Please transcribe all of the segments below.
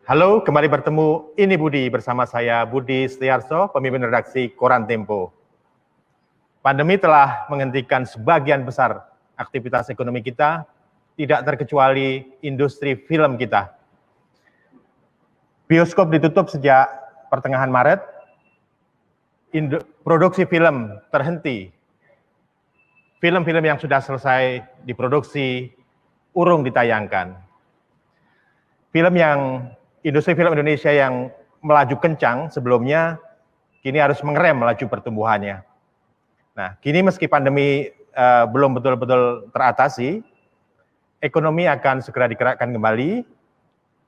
Halo, kembali bertemu Ini Budi bersama saya Budi Setiarso, pemimpin redaksi Koran Tempo. Pandemi telah menghentikan sebagian besar aktivitas ekonomi kita, tidak terkecuali industri film kita. Bioskop ditutup sejak pertengahan Maret, produksi film terhenti. Film-film yang sudah selesai diproduksi urung ditayangkan. Industri film Indonesia yang melaju kencang sebelumnya, kini harus mengerem melaju pertumbuhannya. Nah, kini meski pandemi belum betul-betul teratasi, ekonomi akan segera digerakkan kembali.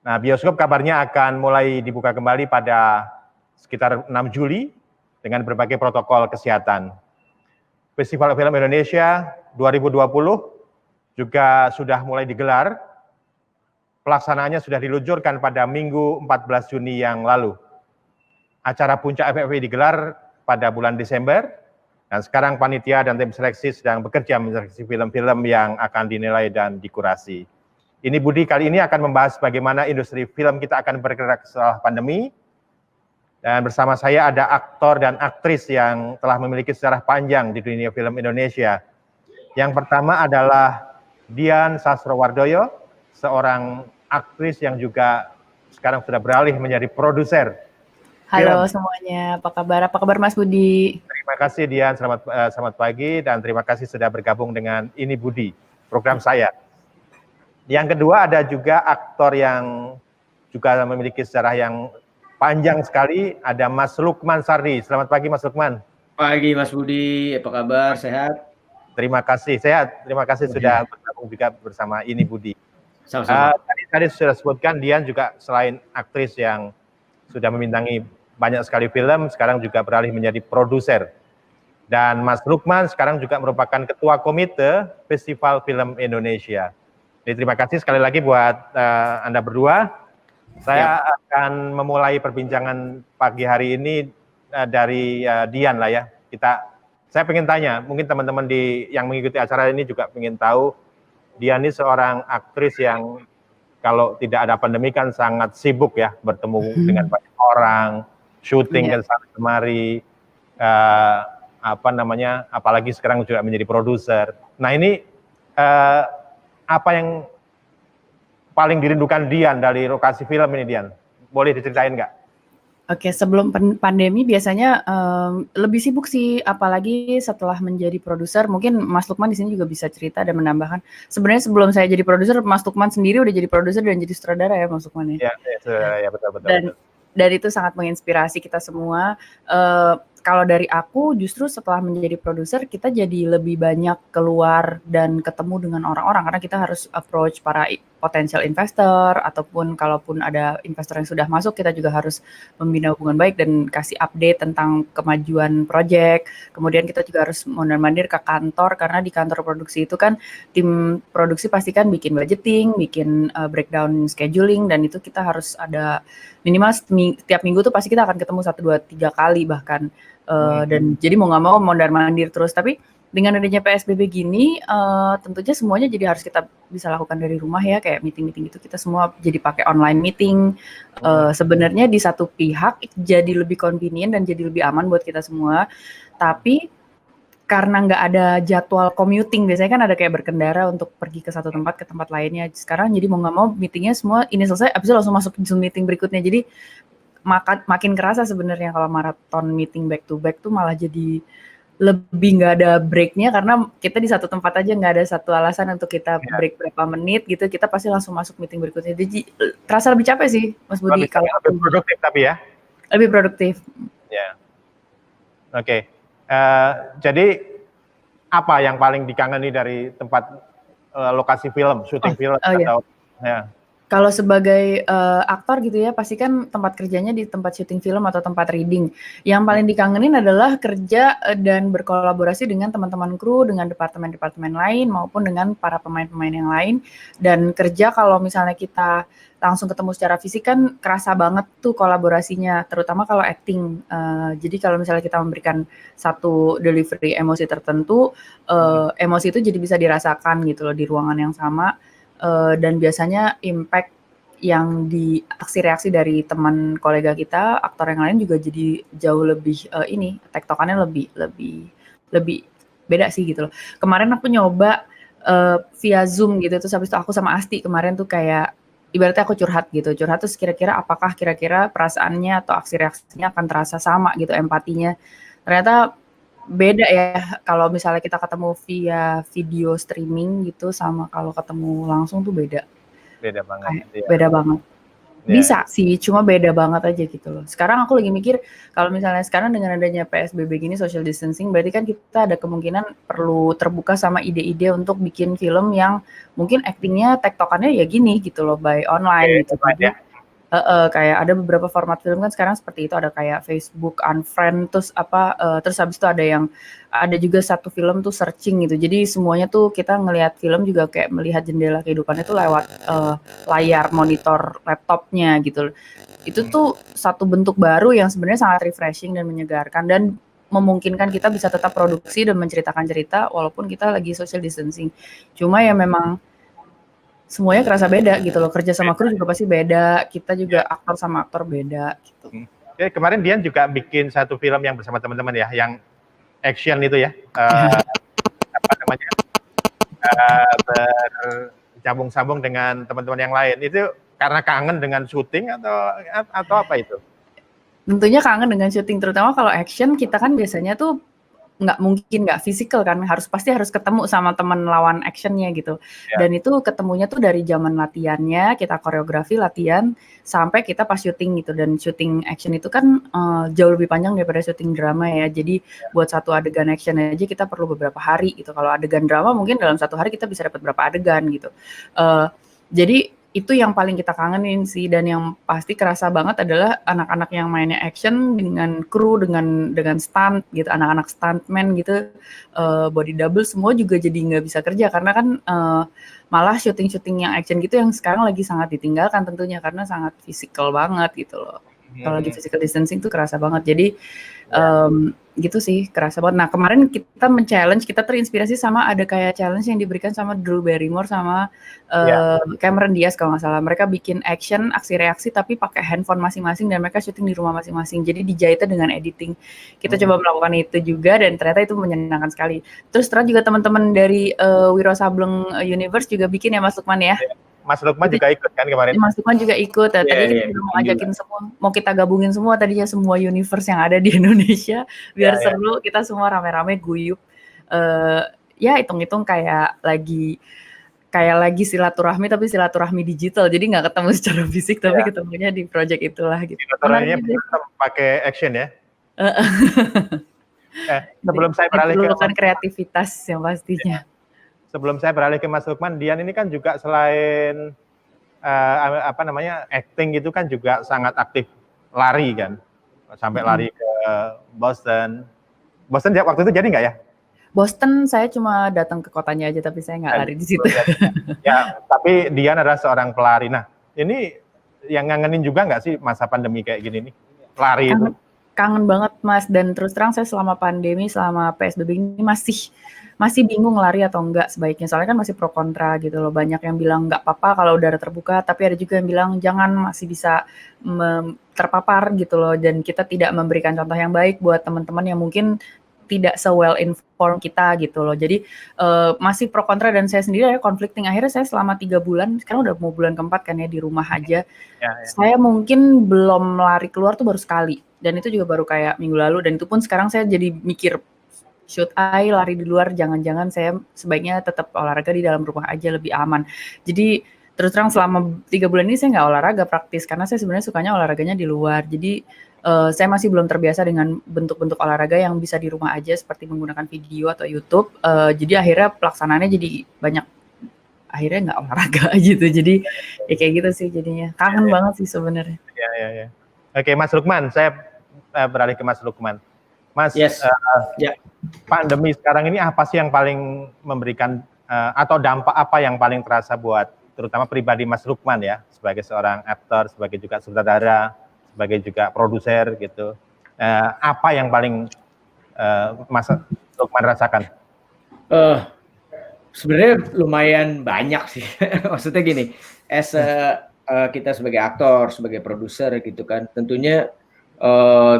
Nah, bioskop kabarnya akan mulai dibuka kembali pada sekitar 6 Juli dengan berbagai protokol kesehatan. Festival Film Indonesia 2020 juga sudah mulai digelar. Pelaksanaannya sudah diluncurkan pada Minggu 14 Juni yang lalu. Acara puncak FFI digelar pada bulan Desember, dan sekarang panitia dan tim seleksi sedang bekerja menyeleksi film-film yang akan dinilai dan dikurasi. Ini Budi kali ini akan membahas bagaimana industri film kita akan bergerak setelah pandemi. Dan bersama saya ada aktor dan aktris yang telah memiliki sejarah panjang di dunia film Indonesia. Yang pertama adalah Dian Sastrowardoyo, seorang aktris yang juga sekarang sudah beralih menjadi produser. Halo semuanya, apa kabar? Apa kabar Mas Budi? Terima kasih Dian, selamat pagi dan terima kasih sudah bergabung dengan Ini Budi, program saya. Yang kedua ada juga aktor yang juga memiliki sejarah yang panjang sekali, ada Mas Lukman Sardi. Selamat pagi Mas Lukman. Pagi Mas Budi, apa kabar? Sehat? Terima kasih, sehat. Terima kasih sudah bergabung juga bersama Ini Budi. Sama-sama. Tadi sudah sebutkan Dian juga selain aktris yang sudah membintangi banyak sekali film, sekarang juga beralih menjadi produser. Dan Mas Lukman sekarang juga merupakan ketua komite Festival Film Indonesia. Jadi terima kasih sekali lagi buat Anda berdua. Saya akan memulai perbincangan pagi hari ini dari Dian lah ya. Saya pengen tanya, mungkin teman-teman yang mengikuti acara ini juga pengen tahu, Dian ini seorang aktris yang kalau tidak ada pandemi kan sangat sibuk ya, bertemu dengan banyak orang, syuting ke sana kemari, apalagi sekarang juga menjadi produser. Nah ini apa yang paling dirindukan Dian dari lokasi film ini, Dian? Boleh diceritain nggak? Oke, sebelum pandemi biasanya lebih sibuk sih, apalagi setelah menjadi produser. Mungkin Mas Lukman di sini juga bisa cerita dan menambahkan. Sebenarnya sebelum saya jadi produser, Mas Lukman sendiri udah jadi produser dan jadi sutradara ya, Mas Lukman ya. Ya, betul. Dan itu sangat menginspirasi kita semua. Kalau dari aku justru setelah menjadi produser kita jadi lebih banyak keluar dan ketemu dengan orang-orang karena kita harus approach para potensial investor ataupun kalaupun ada investor yang sudah masuk kita juga harus membina hubungan baik dan kasih update tentang kemajuan proyek. Kemudian kita juga harus mondar-mandir ke kantor karena di kantor produksi itu kan tim produksi pasti kan bikin budgeting, bikin breakdown scheduling dan itu kita harus ada minimal tiap minggu tuh pasti kita akan ketemu 1, 2, 3 kali bahkan. Dan jadi mau nggak mau mondar-mandir terus. Tapi dengan adanya PSBB gini, tentunya semuanya jadi harus kita bisa lakukan dari rumah ya. Kayak meeting-meeting itu kita semua jadi pakai online meeting. Sebenarnya di satu pihak jadi lebih convenient dan jadi lebih aman buat kita semua. Tapi karena nggak ada jadwal commuting, biasanya kan ada kayak berkendara untuk pergi ke satu tempat ke tempat lainnya. Sekarang jadi mau nggak mau meetingnya semua ini selesai, abis itu langsung masuk Zoom meeting berikutnya. Jadi makin kerasa sebenarnya kalau maraton meeting back to back tuh malah jadi lebih nggak ada breaknya karena kita di satu tempat aja nggak ada satu alasan untuk kita break berapa menit gitu, kita pasti langsung masuk meeting berikutnya. Jadi terasa lebih capek sih Mas Budi. Lebih produktif tapi ya? Lebih produktif. Ya. Oke. Jadi apa yang paling dikangeni dari tempat lokasi film, syuting film atau ya? Kalau sebagai aktor gitu ya, pasti kan tempat kerjanya di tempat syuting film atau tempat reading. Yang paling dikangenin adalah kerja dan berkolaborasi dengan teman-teman kru, dengan departemen-departemen lain maupun dengan para pemain-pemain yang lain. Dan kerja kalau misalnya kita langsung ketemu secara fisik kan kerasa banget tuh kolaborasinya, terutama kalau acting. Jadi kalau misalnya kita memberikan satu delivery emosi tertentu, emosi itu jadi bisa dirasakan gitu loh di ruangan yang sama. Dan biasanya impact yang di aksi reaksi dari teman kolega kita, aktor yang lain juga jadi jauh lebih tektokannya lebih beda sih gitu loh. Kemarin aku nyoba via Zoom gitu, terus habis itu aku sama Asti kemarin tuh kayak ibaratnya aku curhat terus apakah kira-kira perasaannya atau aksi reaksinya akan terasa sama gitu, empatinya. Ternyata beda ya kalau misalnya kita ketemu via video streaming gitu sama kalau ketemu langsung tuh beda. Beda banget. Beda banget. Bisa sih, cuma beda banget aja gitu loh. Sekarang aku lagi mikir kalau misalnya sekarang dengan adanya PSBB gini, social distancing, berarti kan kita ada kemungkinan perlu terbuka sama ide-ide untuk bikin film yang mungkin aktingnya tektokannya ya gini gitu loh, by online gitu. Kayak ada beberapa format film kan sekarang seperti itu, ada kayak Facebook Unfriend, terus terus habis itu ada juga satu film tuh searching gitu. Jadi semuanya tuh kita ngelihat film juga kayak melihat jendela kehidupannya tuh lewat layar monitor laptopnya gitu. Itu tuh satu bentuk baru yang sebenarnya sangat refreshing dan menyegarkan dan memungkinkan kita bisa tetap produksi dan menceritakan cerita walaupun kita lagi social distancing. Cuma ya memang semuanya kerasa beda gitu loh, kerja sama kru juga pasti beda, kita juga aktor sama aktor beda gitu. Oke, kemarin Dian juga bikin satu film yang bersama teman-teman ya, yang action itu ya, bercambung-sambung dengan teman-teman yang lain. Itu karena kangen dengan syuting atau apa itu? Tentunya kangen dengan syuting, terutama kalau action kita kan biasanya tuh nggak physical kan, pasti harus ketemu sama teman lawan actionnya gitu. Dan itu ketemunya tuh dari zaman latihannya, kita koreografi latihan sampai kita pas syuting gitu. Dan syuting action itu kan jauh lebih panjang daripada syuting drama ya. Jadi buat satu adegan action aja kita perlu beberapa hari gitu. Kalau adegan drama mungkin dalam satu hari kita bisa dapat berapa adegan gitu. Jadi itu yang paling kita kangenin sih, dan yang pasti kerasa banget adalah anak-anak yang mainnya action dengan kru, dengan stunt gitu, anak-anak stuntman gitu, body double semua juga jadi nggak bisa kerja karena kan malah syuting-syuting yang action gitu yang sekarang lagi sangat ditinggalkan tentunya karena sangat fisikal banget gitu loh. Kalau lagi physical distancing tuh kerasa banget. Jadi gitu sih, kerasa banget. Nah kemarin kita terinspirasi sama ada kayak challenge yang diberikan sama Drew Barrymore sama Cameron Diaz kalau nggak salah. Mereka bikin action, aksi reaksi tapi pakai handphone masing-masing dan mereka syuting di rumah masing-masing. Jadi dijahitnya dengan editing. Kita coba melakukan itu juga dan ternyata itu menyenangkan sekali. Terus juga teman-teman dari Wiro Sableng Universe juga bikin ya Mas Lukman ya. Mas Lukman juga ikut kan kemarin? Mas Lukman juga ikut. Tadi kita juga mau ngajakin semua, mau kita gabungin semua tadinya semua universe yang ada di Indonesia biar seru, kita semua rame-rame guyup. Ya hitung-hitung kayak lagi silaturahmi tapi silaturahmi digital. Jadi nggak ketemu secara fisik tapi ketemunya di project itulah gitu. Silaturahminya pakai action ya. Sebelum saya beralih ke kreativitas yang pastinya. Sebelum saya beralih ke Mas Lukman, Dian ini kan juga selain acting gitu kan juga sangat aktif lari kan, sampai lari ke Boston. Boston waktu itu jadi nggak ya? Boston saya cuma datang ke kotanya aja tapi saya nggak lari di situ. Ya, tapi Dian adalah seorang pelari. Nah, ini yang ngangenin juga nggak sih masa pandemi kayak gini nih, lari itu? Kangen banget Mas, dan terus terang saya selama pandemi, selama PSBB ini masih bingung lari atau enggak sebaiknya. Soalnya kan masih pro kontra gitu loh. Banyak yang bilang enggak apa-apa kalau udara terbuka, tapi ada juga yang bilang jangan, masih bisa terpapar gitu loh. Dan kita tidak memberikan contoh yang baik buat teman-teman yang mungkin tidak se-well informed kita gitu loh. Jadi masih pro kontra dan saya sendiri ya conflicting. Akhirnya saya selama 3 bulan, sekarang udah mau bulan keempat kan ya di rumah aja. Saya mungkin belum lari keluar tuh baru sekali. Dan itu juga baru kayak minggu lalu. Dan itu pun sekarang saya jadi mikir, should I lari di luar? Jangan-jangan saya sebaiknya tetap olahraga di dalam rumah aja lebih aman. Jadi terus terang selama 3 bulan ini saya nggak olahraga praktis karena saya sebenarnya sukanya olahraganya di luar. Jadi saya masih belum terbiasa dengan bentuk-bentuk olahraga yang bisa di rumah aja seperti menggunakan video atau YouTube. Jadi akhirnya pelaksanaannya jadi banyak, akhirnya nggak olahraga gitu. Jadi ya kayak gitu sih jadinya. Kangen banget sih sebenarnya. Ya. Oke, Mas Lukman, saya beralih ke Mas Lukman. Mas, pandemi sekarang ini apa sih yang paling memberikan atau dampak apa yang paling terasa buat terutama pribadi Mas Lukman ya, sebagai seorang aktor, sebagai juga sutradara, sebagai juga produser gitu. Apa yang paling Mas Lukman rasakan? Sebenarnya lumayan banyak sih. Maksudnya gini, as a kita sebagai aktor, sebagai produser gitu kan, tentunya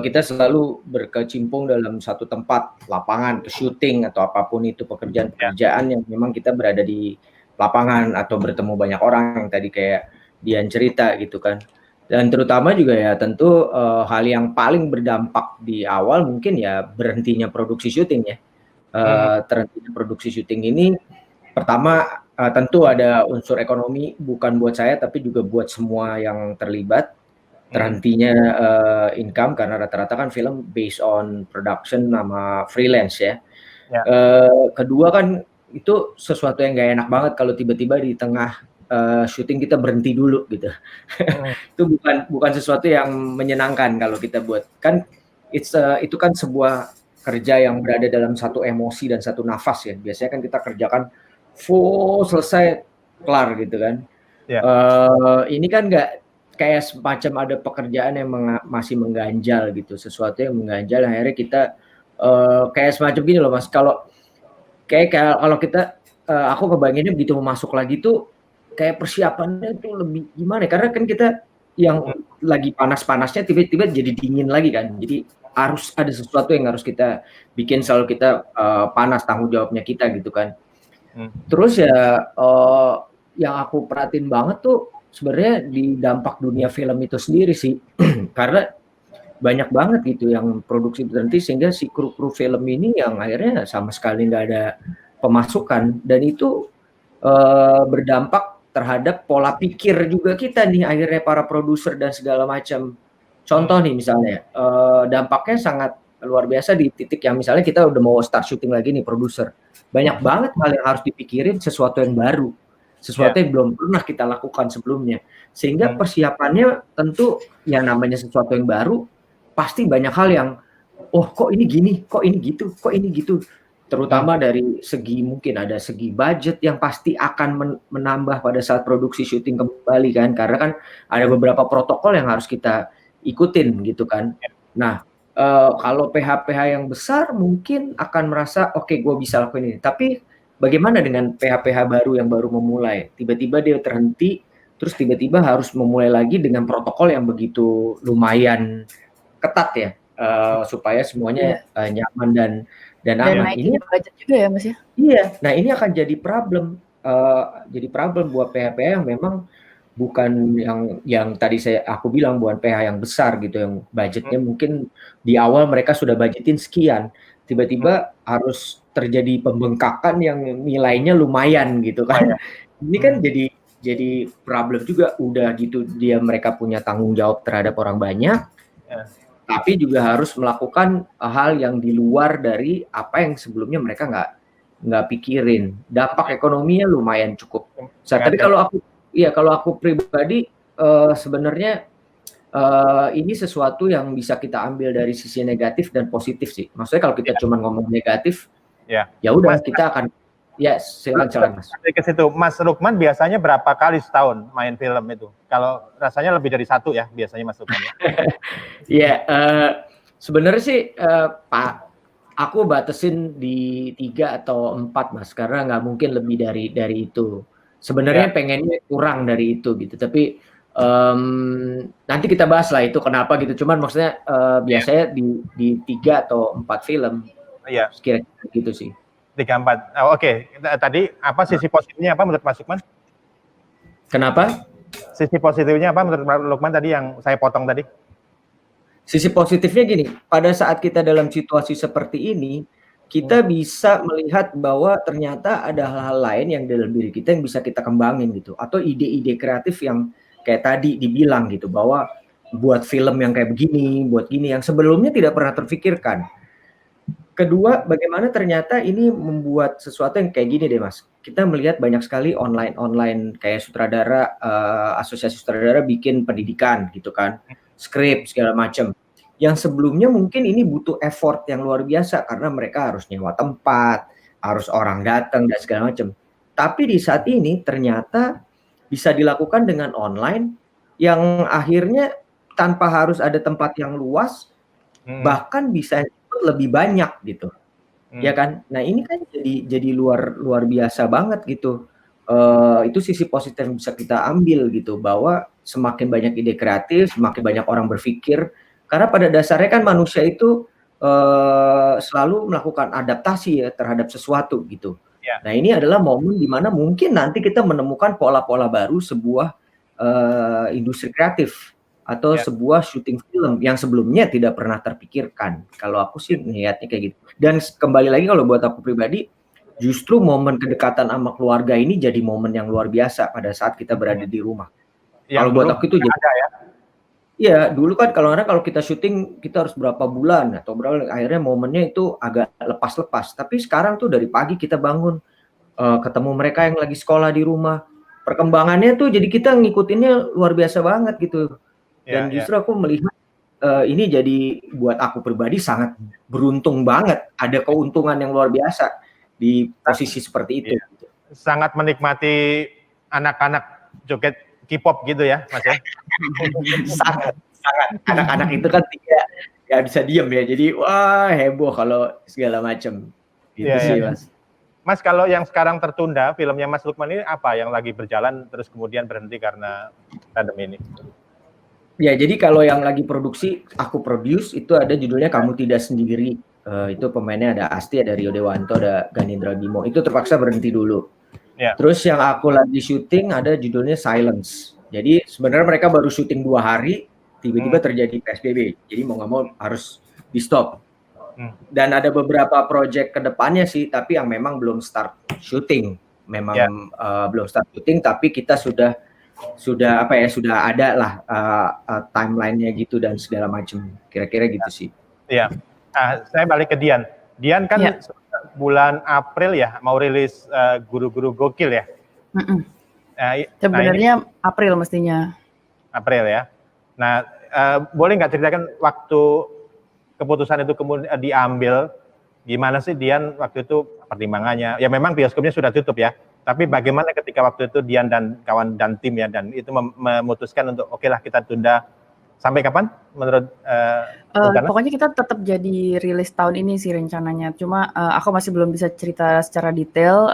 kita selalu berkecimpung dalam satu tempat, lapangan, atau syuting atau apapun itu pekerjaan-pekerjaan yang memang kita berada di lapangan atau bertemu banyak orang yang tadi kayak Dian cerita gitu kan. Dan terutama juga ya tentu hal yang paling berdampak di awal mungkin ya berhentinya produksi syuting ya. Terhentinya produksi syuting ini pertama tentu ada unsur ekonomi bukan buat saya tapi juga buat semua yang terlibat. Terhentinya income karena rata-rata kan film based on production sama freelance ya. Kedua kan itu sesuatu yang gak enak banget kalau tiba-tiba di tengah syuting kita berhenti dulu gitu. Itu bukan sesuatu yang menyenangkan kalau kita buat. Kan itu kan sebuah kerja yang berada dalam satu emosi dan satu nafas ya. Biasanya kan kita kerjakan full selesai kelar gitu kan. Ini kan nggak kayak semacam ada pekerjaan yang masih mengganjal gitu, sesuatu yang mengganjal akhirnya kita kayak semacam gini loh Mas, kalau kita aku kebayanginnya begitu mau masuk lagi tuh kayak persiapannya tuh lebih gimana ya, karena kan kita yang lagi panas-panasnya tiba-tiba jadi dingin lagi kan, jadi harus ada sesuatu yang harus kita bikin selalu kita panas, tanggung jawabnya kita gitu kan. Terus ya yang aku perhatiin banget tuh sebenarnya di dampak dunia film itu sendiri sih karena banyak banget gitu yang produksi berhenti sehingga si kru film ini yang akhirnya sama sekali nggak ada pemasukan dan itu berdampak terhadap pola pikir juga kita nih akhirnya para produser dan segala macam. Contoh nih misalnya dampaknya sangat luar biasa di titik yang misalnya kita udah mau start syuting lagi nih produser, banyak banget hal yang harus dipikirin, sesuatu yang baru, sesuatu yang belum pernah kita lakukan sebelumnya, sehingga persiapannya tentu yang namanya sesuatu yang baru pasti banyak hal yang kok ini gini, kok ini gitu, kok ini gitu, terutama dari segi mungkin ada segi budget yang pasti akan menambah pada saat produksi syuting kembali kan, karena kan ada beberapa protokol yang harus kita ikutin gitu kan. Nah kalau PH-PH yang besar mungkin akan merasa oke, gue bisa lakuin ini, tapi bagaimana dengan PH-PH baru yang baru memulai? Tiba-tiba dia terhenti, terus tiba-tiba harus memulai lagi dengan protokol yang begitu lumayan ketat ya, supaya semuanya nyaman dan aman. Ini budget juga ya Mas ya? Iya, nah ini akan jadi problem buat PH-PH yang memang bukan yang tadi aku bilang bukan PH yang besar gitu, yang budgetnya mungkin di awal mereka sudah budgetin sekian, tiba-tiba harus terjadi pembengkakan yang nilainya lumayan gitu kan. Ini kan jadi problem juga, udah gitu mereka punya tanggung jawab terhadap orang banyak, tapi juga harus melakukan hal yang di luar dari apa yang sebelumnya mereka nggak pikirin. Dampak ekonominya lumayan cukup. Tapi kalau aku pribadi sebenarnya ini sesuatu yang bisa kita ambil dari sisi negatif dan positif sih. Maksudnya kalau kita cuma ngomong negatif, ya udah kita akan silakan Mas. Ke situ, Mas Lukman biasanya berapa kali setahun main film itu? Kalau rasanya lebih dari satu ya biasanya Mas Lukman. Ya, sebenarnya sih Pak, aku batasin di 3 atau 4 Mas, karena nggak mungkin lebih dari itu. Sebenarnya pengennya kurang dari itu gitu, tapi nanti kita bahas lah itu kenapa gitu. Cuman maksudnya biasanya di 3 atau 4 film, kira-kira gitu sih. 3-4. Oke. Tadi apa sisi positifnya apa menurut Mas Lukman? Kenapa? Sisi positifnya apa menurut Mas Lukman tadi yang saya potong tadi? Sisi positifnya gini, pada saat kita dalam situasi seperti ini, kita bisa melihat bahwa ternyata ada hal-hal lain yang dalam diri kita yang bisa kita kembangin gitu, atau ide-ide kreatif yang kayak tadi dibilang gitu, bahwa buat film yang kayak begini, buat gini yang sebelumnya tidak pernah terfikirkan. Kedua, bagaimana ternyata ini membuat sesuatu yang kayak gini deh Mas. Kita melihat banyak sekali online kayak sutradara, asosiasi sutradara bikin pendidikan gitu kan, skrip segala macam. Yang sebelumnya mungkin ini butuh effort yang luar biasa karena mereka harus nyewa tempat, harus orang datang dan segala macam. Tapi di saat ini ternyata bisa dilakukan dengan online yang akhirnya tanpa harus ada tempat yang luas, bahkan bisa lebih banyak gitu, ya kan? Nah ini kan jadi luar biasa banget gitu itu sisi positif yang bisa kita ambil gitu, bahwa semakin banyak ide kreatif, semakin banyak orang berpikir, karena pada dasarnya kan manusia itu selalu melakukan adaptasi ya terhadap sesuatu gitu. Ya. Nah ini adalah momen di mana mungkin nanti kita menemukan pola-pola baru sebuah industri kreatif atau Ya. sebuah syuting film yang sebelumnya tidak pernah terpikirkan. Kalau aku sih niatnya kayak gitu. Dan kembali lagi kalau buat aku pribadi, justru momen kedekatan sama keluarga ini jadi momen yang luar biasa pada saat kita berada di rumah. Kalau buat aku itu jadi ada ya. iya, dulu kan kalau kita syuting kita harus berapa bulan atau berapa, akhirnya momennya itu agak lepas-lepas. Tapi sekarang tuh dari pagi kita bangun, ketemu mereka yang lagi sekolah di rumah. Perkembangannya tuh jadi kita ngikutinnya luar biasa banget gitu. Dan justru aku melihat ini jadi buat aku pribadi sangat beruntung banget, ada keuntungan yang luar biasa di posisi seperti itu. Sangat menikmati anak-anak joget K-pop gitu ya, Mas ya. sangat anak-anak itu kan tidak bisa diem ya, jadi wah heboh kalau segala macam gitu sih Mas. Mas, kalau yang sekarang tertunda filmnya Mas Lukman ini apa yang lagi berjalan terus kemudian berhenti karena pandemi ini? Ya, jadi kalau yang lagi produksi aku produce itu ada judulnya Kamu Tidak Sendiri. Itu pemainnya ada Asti, ada Rio Dewanto, ada Ganindra Bimo. Itu terpaksa berhenti dulu. Ya. Terus yang aku lagi syuting ada judulnya Silence. Jadi sebenarnya mereka baru syuting 2 hari, tiba-tiba terjadi PSBB. Jadi mau nggak mau harus di stop. Dan ada beberapa project ke depannya sih, tapi yang memang belum start syuting. Memang belum start syuting, tapi kita sudah ada lah timeline-nya gitu dan segala macam. Kira-kira gitu sih. Iya. Nah, saya balik ke Dian. Dian kan bulan April ya mau rilis Guru-Guru Gokil ya. Sebenarnya April mestinya. April ya. Nah, boleh nggak ceritakan waktu keputusan itu kemudian diambil, gimana sih Dian waktu itu pertimbangannya? Ya memang bioskopnya sudah tutup ya. Tapi bagaimana ketika waktu itu Dian dan kawan dan tim ya, dan itu memutuskan untuk oke lah kita tunda sampai kapan menurut pokoknya kita tetap jadi rilis tahun ini sih rencananya. Cuma aku masih belum bisa cerita secara detail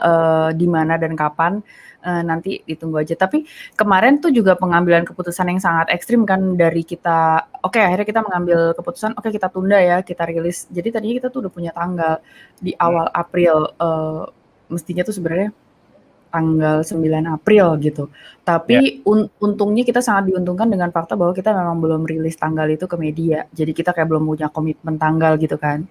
di mana dan kapan, nanti ditunggu aja. Tapi kemarin tuh juga pengambilan keputusan yang sangat ekstrim kan dari kita, akhirnya kita mengambil keputusan, kita tunda ya, kita rilis. Jadi tadinya kita tuh udah punya tanggal di awal April, mestinya tuh sebenarnya tanggal 9 April gitu. Tapi untungnya kita sangat diuntungkan dengan fakta bahwa kita memang belum rilis tanggal itu ke media. Jadi kita kayak belum punya komitmen tanggal gitu kan.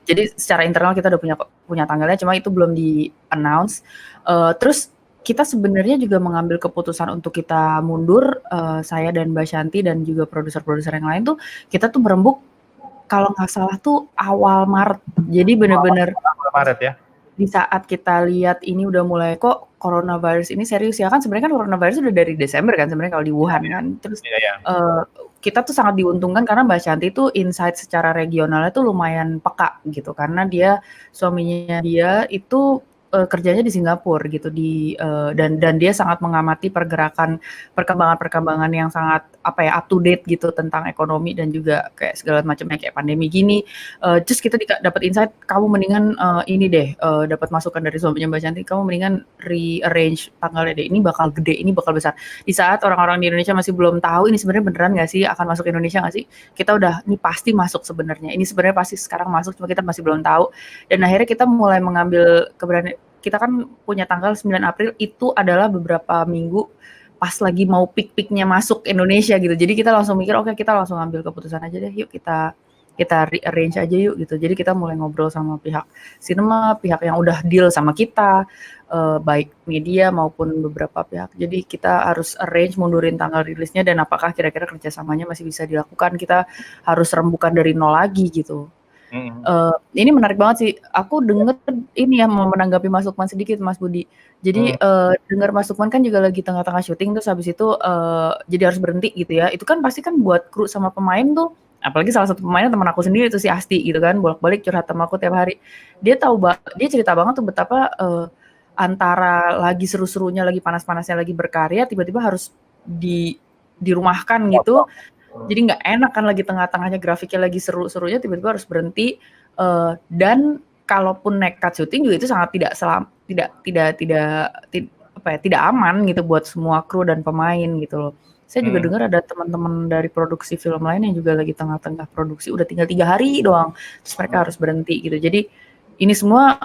Jadi secara internal kita udah punya tanggalnya, cuma itu belum di-announce. Terus kita sebenarnya juga mengambil keputusan untuk kita mundur, saya dan Mbak Shanti dan juga produser-produser yang lain tuh, kita tuh berembuk kalau nggak salah tuh awal Maret. Jadi bener-bener awal Maret ya. Di saat kita lihat ini udah mulai kok coronavirus ini serius ya, kan sebenarnya kan coronavirus udah dari Desember kan sebenarnya kalau di Wuhan kan. Terus kita tuh sangat diuntungkan karena Mbak Shanti tuh insight secara regionalnya tuh lumayan peka gitu, karena suaminya dia itu kerjanya di Singapura gitu, dan dia sangat mengamati perkembangan yang sangat up to date gitu tentang ekonomi dan juga kayak segala macamnya kayak pandemi gini. Terus kita dapat insight, kamu mendingan ini deh, dapat masukan dari suaminya Mbak Shanti, kamu mendingan rearrange tanggalnya deh, ini bakal gede, ini bakal besar. Di saat orang-orang di Indonesia masih belum tahu ini sebenarnya beneran nggak sih akan masuk Indonesia nggak sih, kita udah ini pasti masuk sebenarnya, ini sebenarnya pasti sekarang masuk, cuma kita masih belum tahu. Dan akhirnya kita mulai mengambil keberanian. Kita kan punya tanggal 9 April itu adalah beberapa minggu pas lagi mau peak-peaknya masuk Indonesia gitu. Jadi kita langsung mikir kita langsung ambil keputusan aja deh, yuk kita rearrange aja yuk gitu. Jadi kita mulai ngobrol sama pihak sinema, pihak yang udah deal sama kita, baik media maupun beberapa pihak. Jadi kita harus arrange mundurin tanggal rilisnya dan apakah kira-kira kerjasamanya masih bisa dilakukan. Kita harus rembukan dari nol lagi gitu. Ini menarik banget sih. Aku dengar ini ya, mau menanggapi Mas Lukman sedikit, Mas Budi. Jadi dengar Mas Lukman kan juga lagi tengah-tengah syuting, terus habis itu jadi harus berhenti gitu ya. Itu kan pasti kan buat kru sama pemain tuh, apalagi salah satu pemainnya teman aku sendiri itu si Asti gitu kan, bolak-balik curhat sama aku tiap hari. Dia cerita banget tuh betapa antara lagi seru-serunya, lagi panas-panasnya, lagi berkarya, tiba-tiba harus dirumahkan gitu. Jadi nggak enak kan, lagi tengah-tengahnya grafiknya lagi seru-serunya tiba-tiba harus berhenti, dan kalaupun nekat syuting juga itu sangat tidak aman gitu buat semua kru dan pemain gitu loh. Saya juga dengar ada teman-teman dari produksi film lain yang juga lagi tengah-tengah produksi udah tinggal 3 hari doang, terus mereka harus berhenti gitu. Jadi ini semua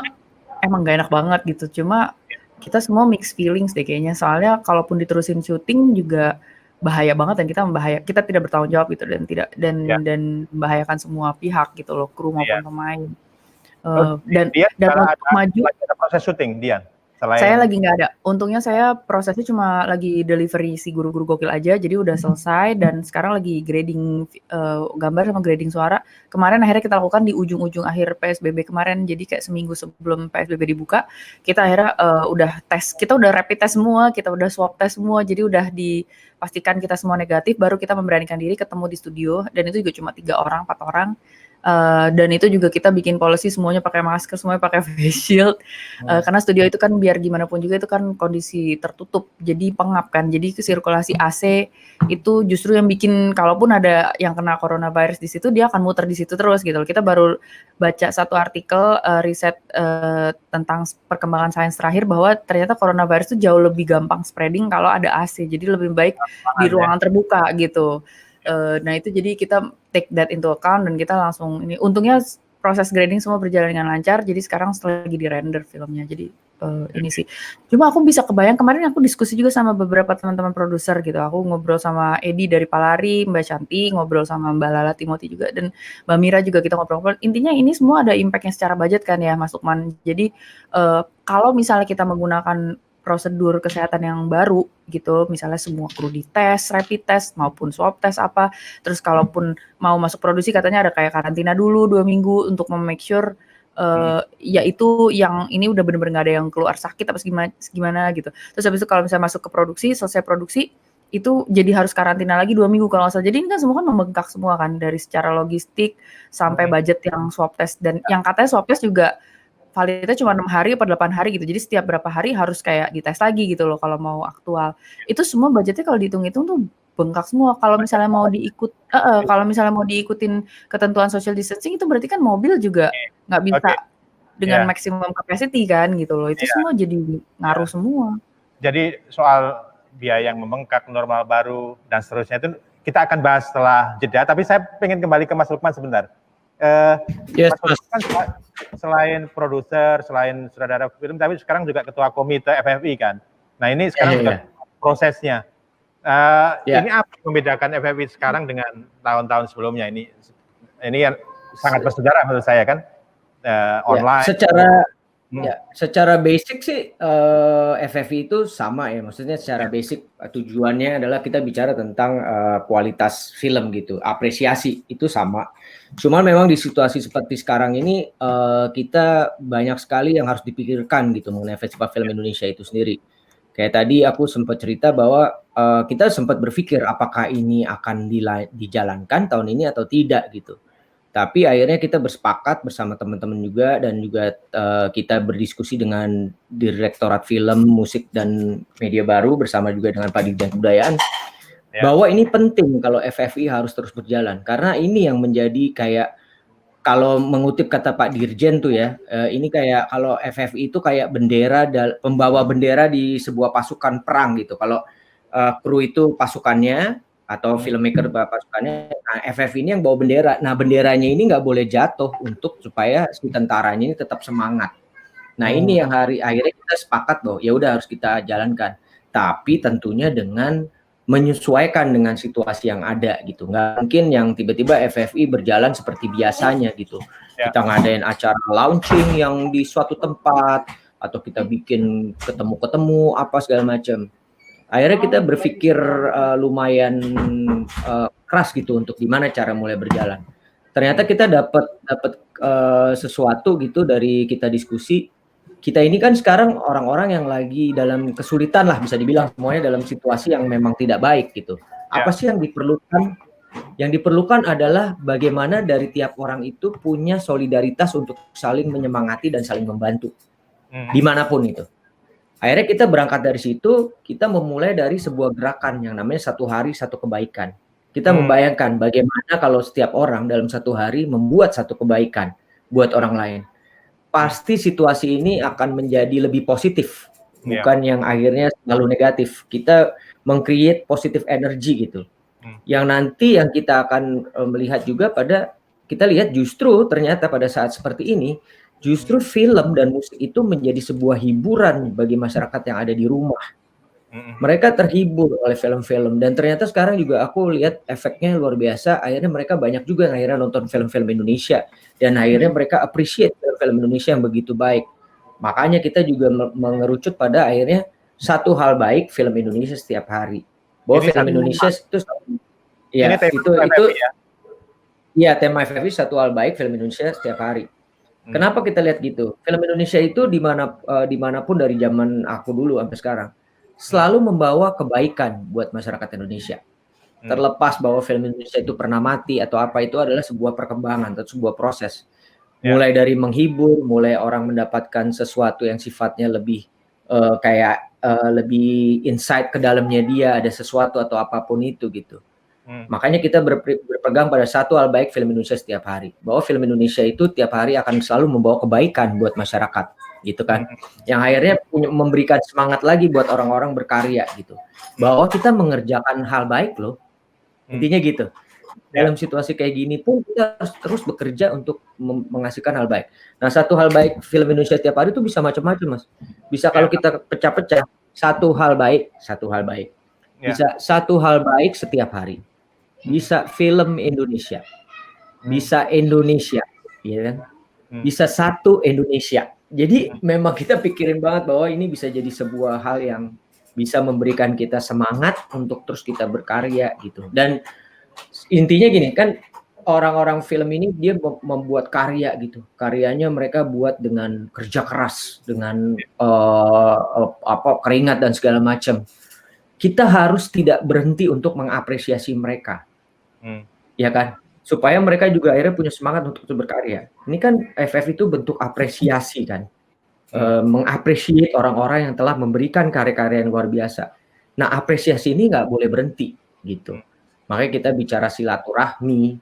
emang gak enak banget gitu. Cuma kita semua mixed feelings deh kayaknya. Soalnya kalaupun diterusin syuting juga bahaya banget dan kita tidak bertanggung jawab gitu dan membahayakan semua pihak gitu loh, kru maupun pemain. Dan untuk maju ada proses syuting Dian. Saya lagi nggak ada. Untungnya saya prosesnya cuma lagi delivery si guru-guru gokil aja, jadi udah selesai dan sekarang lagi grading gambar sama grading suara. Kemarin akhirnya kita lakukan di ujung-ujung akhir PSBB kemarin, jadi kayak seminggu sebelum PSBB dibuka, kita akhirnya udah rapid test semua, kita udah swab test semua, jadi udah dipastikan kita semua negatif, baru kita memberanikan diri ketemu di studio, dan itu juga cuma 3 orang, 4 orang. Dan itu juga kita bikin policy semuanya pakai masker, semuanya pakai face shield, karena studio itu kan biar gimana pun juga itu kan kondisi tertutup, jadi pengap kan, jadi sirkulasi AC itu justru yang bikin kalaupun ada yang kena coronavirus di situ, dia akan muter di situ terus gitu. Kita baru baca satu artikel riset tentang perkembangan sains terakhir bahwa ternyata coronavirus itu jauh lebih gampang spreading kalau ada AC, jadi lebih baik di ruangan terbuka gitu. Nah itu jadi kita take that into account dan kita langsung ini. Untungnya proses grading semua berjalan dengan lancar. Jadi sekarang lagi di render filmnya. Jadi ini sih. Cuma aku bisa kebayang kemarin aku diskusi juga sama beberapa teman-teman produser gitu. Aku ngobrol sama Edi dari Palari, Mbak Shanti, ngobrol sama Mbak Lala Timothy juga dan Mbak Mira juga kita ngobrol. Intinya ini semua ada impactnya secara budget kan ya, Mas Lukman. Jadi kalau misalnya kita menggunakan prosedur kesehatan yang baru gitu, misalnya semua kru dites, rapid test maupun swab test apa, terus kalaupun mau masuk produksi katanya ada kayak karantina dulu 2 minggu untuk make sure ya itu yang ini udah bener-bener gak ada yang keluar sakit apa gimana gitu. Terus habis itu kalau misalnya masuk ke produksi, selesai produksi itu jadi harus karantina lagi 2 minggu kalau nggak salah. Jadi ini kan semua kan membengkak semua kan, dari secara logistik sampai budget yang swab test, dan yang katanya swab test juga validnya cuma 6 hari atau 8 hari gitu. Jadi setiap berapa hari harus kayak dites lagi gitu loh kalau mau aktual. Itu semua budgetnya kalau dihitung-hitung tuh bengkak semua. Kalau misalnya mau diikutin ketentuan social distancing itu berarti kan mobil juga nggak bisa dengan maximum capacity kan gitu loh. Itu semua jadi ngaruh semua. Jadi soal biaya yang membengkak, normal baru dan seterusnya itu kita akan bahas setelah jeda. Tapi saya pengen kembali ke Mas Lukman sebentar. Mas Lukman selain produser, selain sutradara film, tapi sekarang juga ketua komite FFI kan. Nah ini sekarang juga prosesnya. Ini apa yang membedakan FFI sekarang dengan tahun-tahun sebelumnya? Ini yang sangat bersejarah menurut saya kan, online. Secara basic sih FFI itu sama ya, maksudnya secara basic tujuannya adalah kita bicara tentang kualitas film gitu, apresiasi itu sama. Cuman memang di situasi seperti sekarang ini kita banyak sekali yang harus dipikirkan gitu mengenai Festival Film Indonesia itu sendiri. Kayak tadi aku sempat cerita bahwa kita sempat berpikir apakah ini akan dijalankan tahun ini atau tidak gitu. Tapi akhirnya kita bersepakat bersama teman-teman juga dan juga kita berdiskusi dengan Direktorat Film, Musik dan Media Baru bersama juga dengan Pak Dirjen Kebudayaan bahwa ini penting kalau FFI harus terus berjalan, karena ini yang menjadi kayak, kalau mengutip kata Pak Dirjen tuh ya, ini kayak kalau FFI itu kayak bendera, pembawa bendera di sebuah pasukan perang gitu. Kalau kru itu pasukannya atau filmmaker pasukannya, nah FFI ini yang bawa bendera. Nah benderanya ini nggak boleh jatuh untuk supaya si tentaranya ini tetap semangat. Nah ini yang akhirnya kita sepakat bahwa ya udah harus kita jalankan, tapi tentunya dengan menyesuaikan dengan situasi yang ada gitu. Nggak mungkin yang tiba-tiba FFI berjalan seperti biasanya gitu. Kita ngadain acara launching yang di suatu tempat atau kita bikin ketemu apa segala macam. Akhirnya kita berpikir lumayan keras gitu untuk gimana cara mulai berjalan. Ternyata kita dapat sesuatu gitu dari kita diskusi. Kita ini kan sekarang orang-orang yang lagi dalam kesulitan lah, bisa dibilang semuanya dalam situasi yang memang tidak baik gitu. Apa sih yang diperlukan? Yang diperlukan adalah bagaimana dari tiap orang itu punya solidaritas untuk saling menyemangati dan saling membantu dimanapun itu. Akhirnya kita berangkat dari situ, kita memulai dari sebuah gerakan yang namanya 1 hari 1 kebaikan. Kita membayangkan bagaimana kalau setiap orang dalam 1 hari membuat 1 kebaikan buat orang lain. pasti situasi ini akan menjadi lebih positif, Iya. bukan yang akhirnya selalu negatif. Kita meng-create positive energy gitu. Yang nanti yang kita akan melihat juga kita lihat justru ternyata pada saat seperti ini, justru film dan musik itu menjadi sebuah hiburan bagi masyarakat yang ada di rumah. Mereka terhibur oleh film-film dan ternyata sekarang juga aku lihat efeknya luar biasa. Akhirnya mereka banyak juga yang akhirnya nonton film-film Indonesia dan akhirnya mereka appreciate film Indonesia yang begitu baik. Makanya kita juga mengerucut pada akhirnya satu hal baik film Indonesia setiap hari. Bahwa Ini film satu Indonesia itu ini ya tema itu FFI ya. Iya, tema FFI satu hal baik film Indonesia setiap hari. Kenapa kita lihat gitu? Film Indonesia itu dimanapun dari zaman aku dulu sampai sekarang selalu membawa kebaikan buat masyarakat Indonesia. Terlepas bahwa film Indonesia itu pernah mati atau apa, itu adalah sebuah perkembangan atau sebuah proses. Mulai dari menghibur, mulai orang mendapatkan sesuatu yang sifatnya lebih lebih insight ke dalamnya dia, ada sesuatu atau apapun itu gitu. Makanya kita berpegang pada satu hal baik film Indonesia setiap hari. Bahwa film Indonesia itu tiap hari akan selalu membawa kebaikan buat masyarakat, gitu kan. Yang akhirnya memberikan semangat lagi buat orang-orang berkarya gitu. Bahwa kita mengerjakan hal baik loh. Intinya gitu. Dalam situasi kayak gini pun kita harus terus bekerja untuk menghasilkan hal baik. Nah, satu hal baik film Indonesia tiap hari itu bisa macam-macam, Mas. Bisa kalau kita pecah-pecah, satu hal baik. Bisa satu hal baik setiap hari. Bisa film Indonesia. Bisa Indonesia, ya kan? Bisa satu Indonesia. Jadi memang kita pikirin banget bahwa ini bisa jadi sebuah hal yang bisa memberikan kita semangat untuk terus kita berkarya gitu. Dan intinya gini kan, orang-orang film ini dia membuat karya gitu. Karyanya mereka buat dengan kerja keras, dengan keringat dan segala macam. Kita harus tidak berhenti untuk mengapresiasi mereka. Ya kan? Supaya mereka juga akhirnya punya semangat untuk berkarya. Ini kan FF itu bentuk apresiasi kan. Mengapresiasi orang-orang yang telah memberikan karya-karya yang luar biasa. Nah, apresiasi ini nggak boleh berhenti gitu. Makanya kita bicara silaturahmi,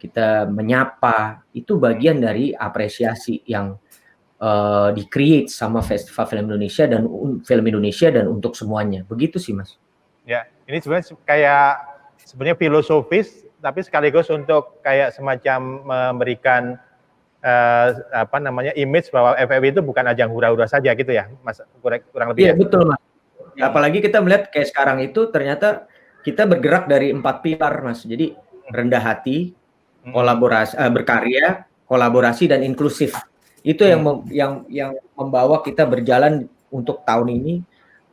kita menyapa, itu bagian dari apresiasi yang di-create sama Festival Film Indonesia dan untuk semuanya. Begitu sih, Mas. Ya, ini sebenarnya sebenarnya filosofis, tapi sekaligus untuk kayak semacam memberikan image bahwa FFI itu bukan ajang hura-hura saja gitu ya, Mas, kurang lebih. Iya, betul, Mas. Apalagi kita melihat kayak sekarang itu ternyata kita bergerak dari 4 pilar, Mas. Jadi rendah hati, kolaborasi, berkarya, kolaborasi dan inklusif. Itu yang membawa kita berjalan untuk tahun ini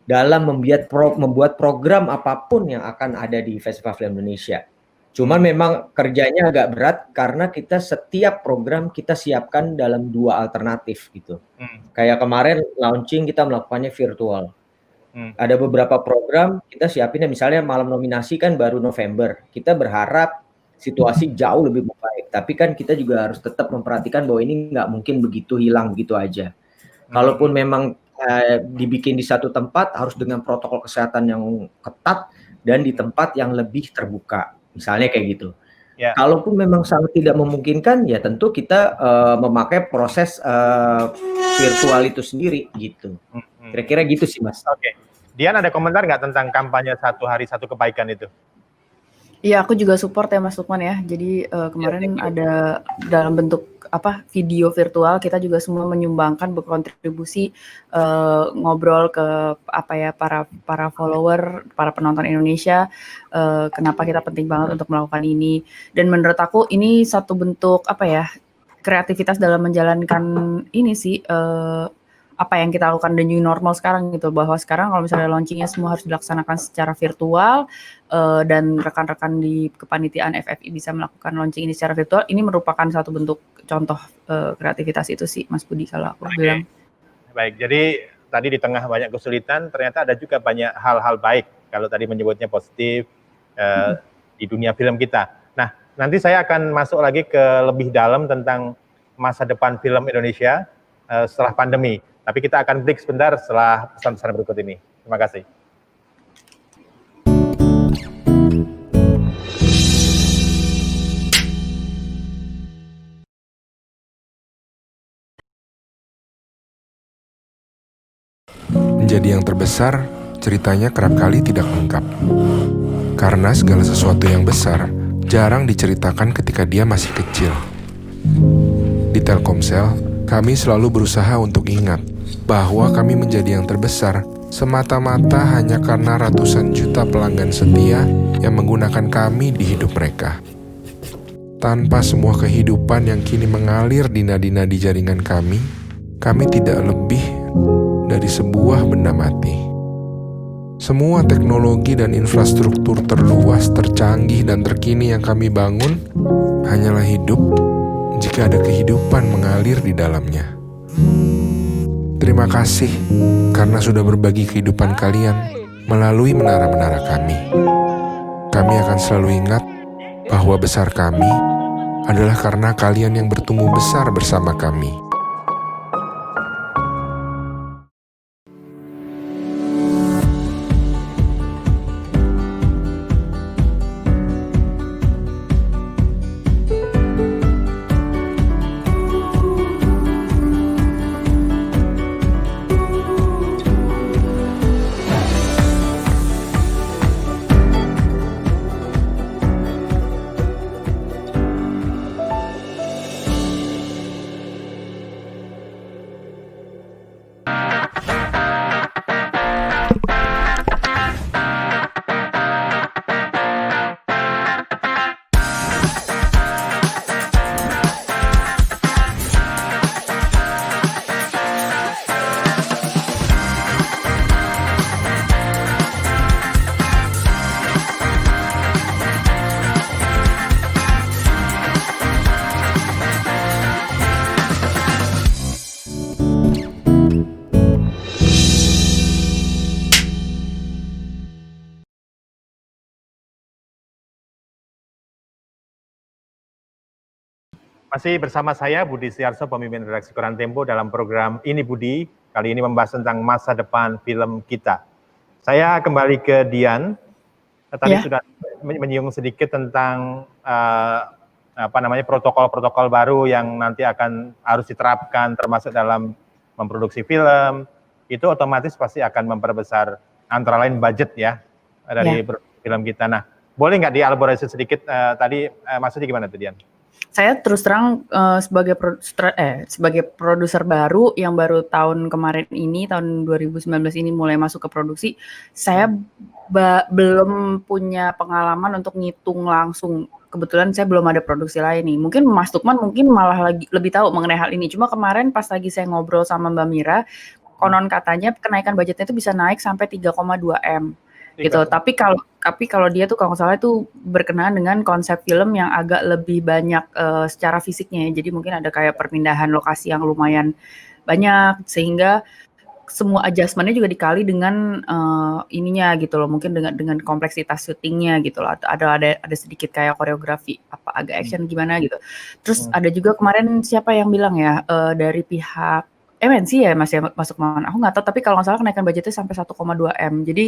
dalam membuat program apapun yang akan ada di Festival Film Indonesia. Cuman memang kerjanya agak berat karena kita setiap program kita siapkan dalam 2 alternatif gitu. Kayak kemarin launching kita melakukannya virtual. Ada beberapa program kita siapinnya misalnya malam nominasi kan baru November. Kita berharap situasi jauh lebih baik. Tapi kan kita juga harus tetap memperhatikan bahwa ini nggak mungkin begitu hilang begitu aja. Kalaupun memang dibikin di satu tempat harus dengan protokol kesehatan yang ketat dan di tempat yang lebih terbuka. Misalnya kayak gitu. Kalaupun memang sangat tidak memungkinkan, ya tentu kita memakai proses virtual itu sendiri gitu. Kira-kira gitu sih, Mas. Oke. Dian ada komentar nggak tentang kampanye 1 hari 1 kebaikan itu? Iya, aku juga support ya Mas Lukman ya. Jadi kemarin ada dalam bentuk video virtual, kita juga semua menyumbangkan, berkontribusi, ngobrol ke para follower, para penonton Indonesia, kenapa kita penting banget untuk melakukan ini. Dan menurut aku ini satu bentuk kreativitas dalam menjalankan ini sih, apa yang kita lakukan the new normal sekarang gitu, bahwa sekarang kalau misalnya launchingnya semua harus dilaksanakan secara virtual, dan rekan-rekan di kepanitiaan FFI bisa melakukan launching ini secara virtual, ini merupakan satu bentuk contoh kreativitas itu sih, Mas Budi, kalau aku bilang. Baik, jadi tadi di tengah banyak kesulitan, ternyata ada juga banyak hal-hal baik, kalau tadi menyebutnya positif di dunia film kita. Nah, nanti saya akan masuk lagi ke lebih dalam tentang masa depan film Indonesia setelah pandemi. Tapi kita akan break sebentar setelah pesan-pesan berikut ini. Terima kasih. menjadi yang terbesar, ceritanya kerap kali tidak lengkap. Karena segala sesuatu yang besar jarang diceritakan ketika dia masih kecil. Di Telkomsel, kami selalu berusaha untuk ingat bahwa kami menjadi yang terbesar semata-mata hanya karena ratusan juta pelanggan setia yang menggunakan kami di hidup mereka. Tanpa semua kehidupan yang kini mengalir di nadi-nadi jaringan kami tidak lebih dari sebuah benda mati. Semua teknologi dan infrastruktur terluas, tercanggih, dan terkini yang kami bangun hanyalah hidup jika ada kehidupan mengalir di dalamnya. Terima kasih karena sudah berbagi kehidupan kalian melalui menara-menara kami. Kami akan selalu ingat bahwa besar kami adalah karena kalian yang bertumbuh besar bersama kami. Masih bersama saya Budi Setiarso, pemimpin redaksi Koran Tempo dalam program Ini Budi. Kali ini membahas tentang masa depan film kita. Saya kembali ke Dian. Tadi sudah menyinggung sedikit tentang protokol-protokol baru yang nanti harus diterapkan termasuk dalam memproduksi film. Itu otomatis pasti akan memperbesar antara lain budget ya dari film kita. Nah, boleh nggak dielaborasi sedikit tadi maksudnya gimana tuh Dian? Saya terus terang sebagai produser baru yang baru tahun kemarin ini, tahun 2019 ini mulai masuk ke produksi, saya belum punya pengalaman untuk ngitung langsung. Kebetulan saya belum ada produksi lain nih. Mungkin Mas Lukman mungkin malah lebih tahu mengenai hal ini. Cuma kemarin pas lagi saya ngobrol sama Mbak Mira, konon katanya kenaikan budgetnya itu bisa naik sampai 3,2 M. Gitu. Tapi kalau dia tuh kalau nggak salah itu berkenaan dengan konsep film yang agak lebih banyak secara fisiknya. Jadi mungkin ada kayak perpindahan lokasi yang lumayan banyak sehingga semua adjustment-nya juga dikali dengan ininya gitu loh. Mungkin dengan kompleksitas syutingnya gitu loh. Atau ada sedikit kayak koreografi apa agak action gimana gitu. Terus ada juga kemarin siapa yang bilang ya dari pihak MNC ya masih masuk aku nggak tahu, tapi kalau nggak salah kenaikan budgetnya sampai 1,2 M. Jadi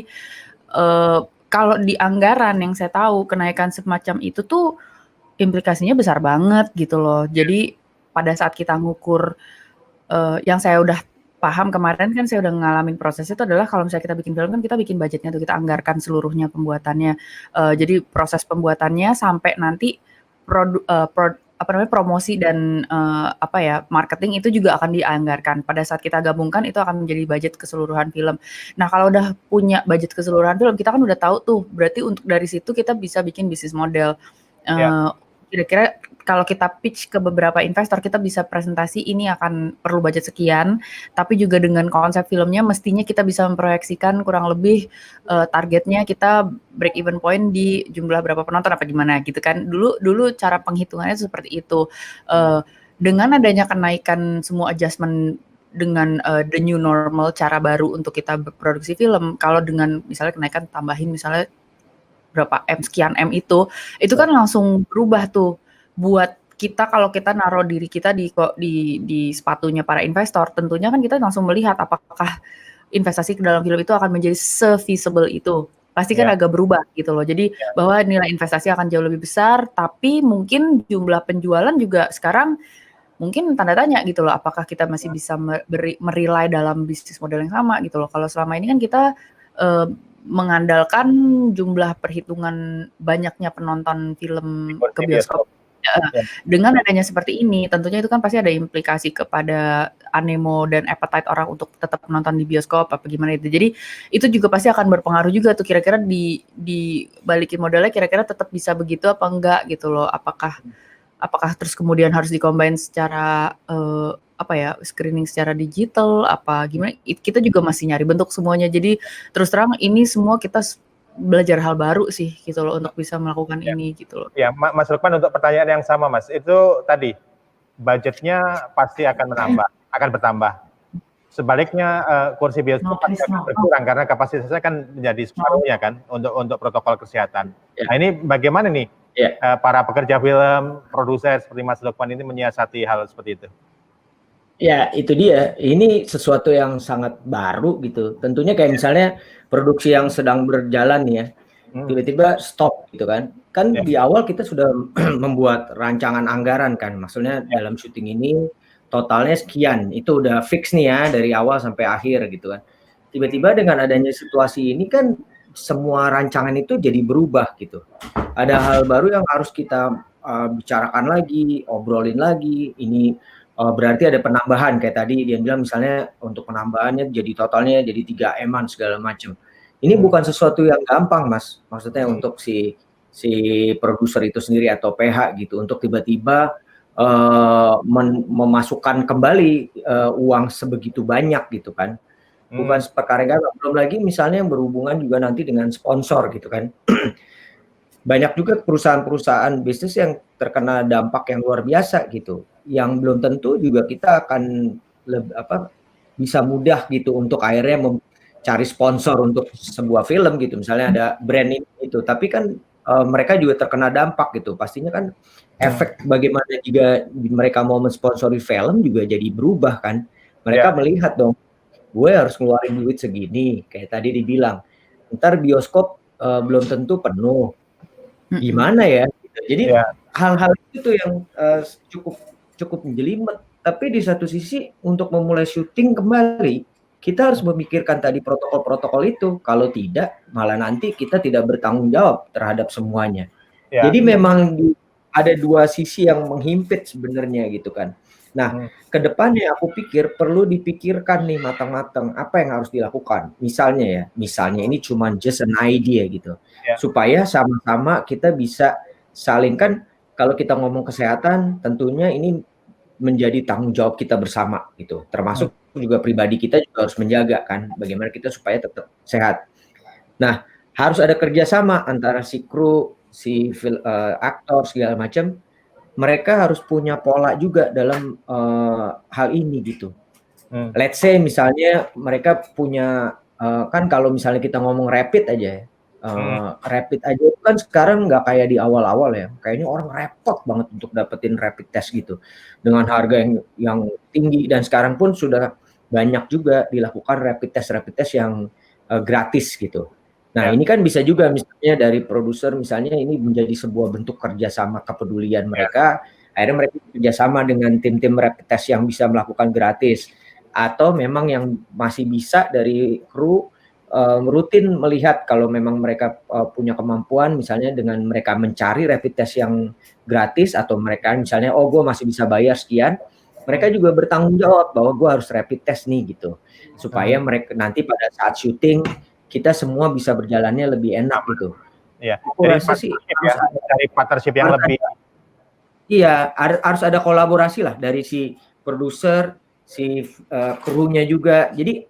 kalau di anggaran yang saya tahu kenaikan semacam itu tuh implikasinya besar banget gitu loh. Jadi pada saat kita ngukur yang saya udah paham kemarin kan saya udah ngalamin proses itu adalah kalau misalnya kita bikin film kan kita bikin budgetnya tuh kita anggarkan seluruhnya pembuatannya. Jadi proses pembuatannya sampai nanti promosi dan marketing itu juga akan dianggarkan. Pada saat kita gabungkan itu akan menjadi budget keseluruhan film. Nah, kalau udah punya budget keseluruhan film, kita kan udah tahu tuh, berarti untuk dari situ kita bisa bikin bisnis model. Kira-kira kalau kita pitch ke beberapa investor, kita bisa presentasi ini akan perlu budget sekian, tapi juga dengan konsep filmnya mestinya kita bisa memproyeksikan kurang lebih targetnya kita break even point di jumlah berapa penonton apa gimana gitu kan. Dulu cara penghitungannya seperti itu. Dengan adanya kenaikan semua adjustment dengan the new normal, cara baru untuk kita produksi film, kalau dengan misalnya kenaikan tambahin misalnya berapa M, sekian M itu kan langsung berubah tuh buat kita. Kalau kita naruh diri kita di sepatunya para investor, tentunya kan kita langsung melihat apakah investasi ke dalam film itu akan menjadi se-feasible itu. Pasti kan agak berubah gitu loh. Jadi bahwa nilai investasi akan jauh lebih besar, tapi mungkin jumlah penjualan juga sekarang mungkin tanda tanya gitu loh, apakah kita masih bisa merely dalam bisnis model yang sama gitu loh. Kalau selama ini kan kita mengandalkan jumlah perhitungan banyaknya penonton film ke bioskop. Dengan adanya seperti ini, tentunya itu kan pasti ada implikasi kepada animo dan appetite orang untuk tetap menonton di bioskop apa gimana itu. Jadi itu juga pasti akan berpengaruh juga tuh kira-kira dibalikin modalnya kira-kira tetap bisa begitu apa enggak gitu loh. Apakah terus kemudian harus dikombin secara screening secara digital apa gimana? Kita juga masih nyari bentuk semuanya. Jadi terus terang ini semua kita belajar hal baru sih gitu loh untuk bisa melakukan ini gitu loh. Ya, Mas Lukman, untuk pertanyaan yang sama Mas, itu tadi budgetnya pasti akan bertambah. Sebaliknya kursi bioskop pasti akan berkurang karena kapasitasnya kan menjadi separuhnya kan untuk protokol kesehatan. Nah ini bagaimana nih para pekerja film, produser seperti Mas Lukman ini menyiasati hal seperti itu? Ya, itu dia. Ini sesuatu yang sangat baru gitu. Tentunya kayak misalnya produksi yang sedang berjalan nih ya, tiba-tiba stop gitu kan. Kan di awal kita sudah membuat rancangan anggaran kan. Maksudnya dalam syuting ini totalnya sekian. Itu udah fix nih ya dari awal sampai akhir gitu kan. Tiba-tiba dengan adanya situasi ini kan semua rancangan itu jadi berubah gitu. Ada hal baru yang harus kita bicarakan lagi, obrolin lagi. Ini berarti ada penambahan kayak tadi dia bilang misalnya untuk penambahannya jadi totalnya jadi 3M-an segala macam. Ini bukan sesuatu yang gampang Mas. Maksudnya untuk si produser itu sendiri atau PH gitu untuk tiba-tiba memasukkan kembali uang sebegitu banyak gitu kan. Bukan perkara gampang. Belum lagi misalnya yang berhubungan juga nanti dengan sponsor gitu kan. Banyak juga perusahaan-perusahaan bisnis yang terkena dampak yang luar biasa gitu, yang belum tentu juga kita akan bisa mudah gitu untuk akhirnya mencari sponsor untuk sebuah film gitu. Misalnya ada brand ini itu, tapi kan mereka juga terkena dampak gitu. Pastinya kan efek bagaimana juga mereka mau mensponsori film juga jadi berubah kan. Mereka melihat dong, gue harus ngeluarin duit segini, kayak tadi dibilang. Ntar bioskop belum tentu penuh. Gimana ya? Jadi hal-hal itu yang cukup menjelimet. Tapi di satu sisi untuk memulai syuting kembali, kita harus memikirkan tadi protokol-protokol itu. Kalau tidak, malah nanti kita tidak bertanggung jawab terhadap semuanya. Jadi memang ada dua sisi yang menghimpit sebenarnya gitu kan. Nah, kedepannya aku pikir perlu dipikirkan nih matang-matang apa yang harus dilakukan. Misalnya ini cuma just an idea gitu. Supaya sama-sama kita bisa saling kan kalau kita ngomong kesehatan tentunya ini menjadi tanggung jawab kita bersama gitu. Termasuk juga pribadi kita juga harus menjaga kan bagaimana kita supaya tetap sehat. Nah, harus ada kerjasama antara si kru, si aktor segala macam. Mereka harus punya pola juga dalam hal ini gitu. Let's say misalnya mereka punya kan kalau misalnya kita ngomong rapid aja ya, rapid aja itu kan sekarang nggak kayak di awal-awal ya. Kayaknya orang repot banget untuk dapetin rapid test gitu dengan harga yang tinggi dan sekarang pun sudah banyak juga dilakukan rapid test yang gratis gitu. Nah ini kan bisa juga misalnya dari produser misalnya ini menjadi sebuah bentuk kerjasama kepedulian mereka, akhirnya mereka kerjasama dengan tim-tim rapid test yang bisa melakukan gratis atau memang yang masih bisa dari kru rutin melihat kalau memang mereka punya kemampuan misalnya dengan mereka mencari rapid test yang gratis atau mereka misalnya gue masih bisa bayar sekian, mereka juga bertanggung jawab bahwa gue harus rapid test nih gitu supaya mereka nanti pada saat syuting kita semua bisa berjalannya lebih enak gitu. Iya. Dari partnership yang lebih. Iya, harus ada kolaborasi lah dari si produser, si krunya juga. Jadi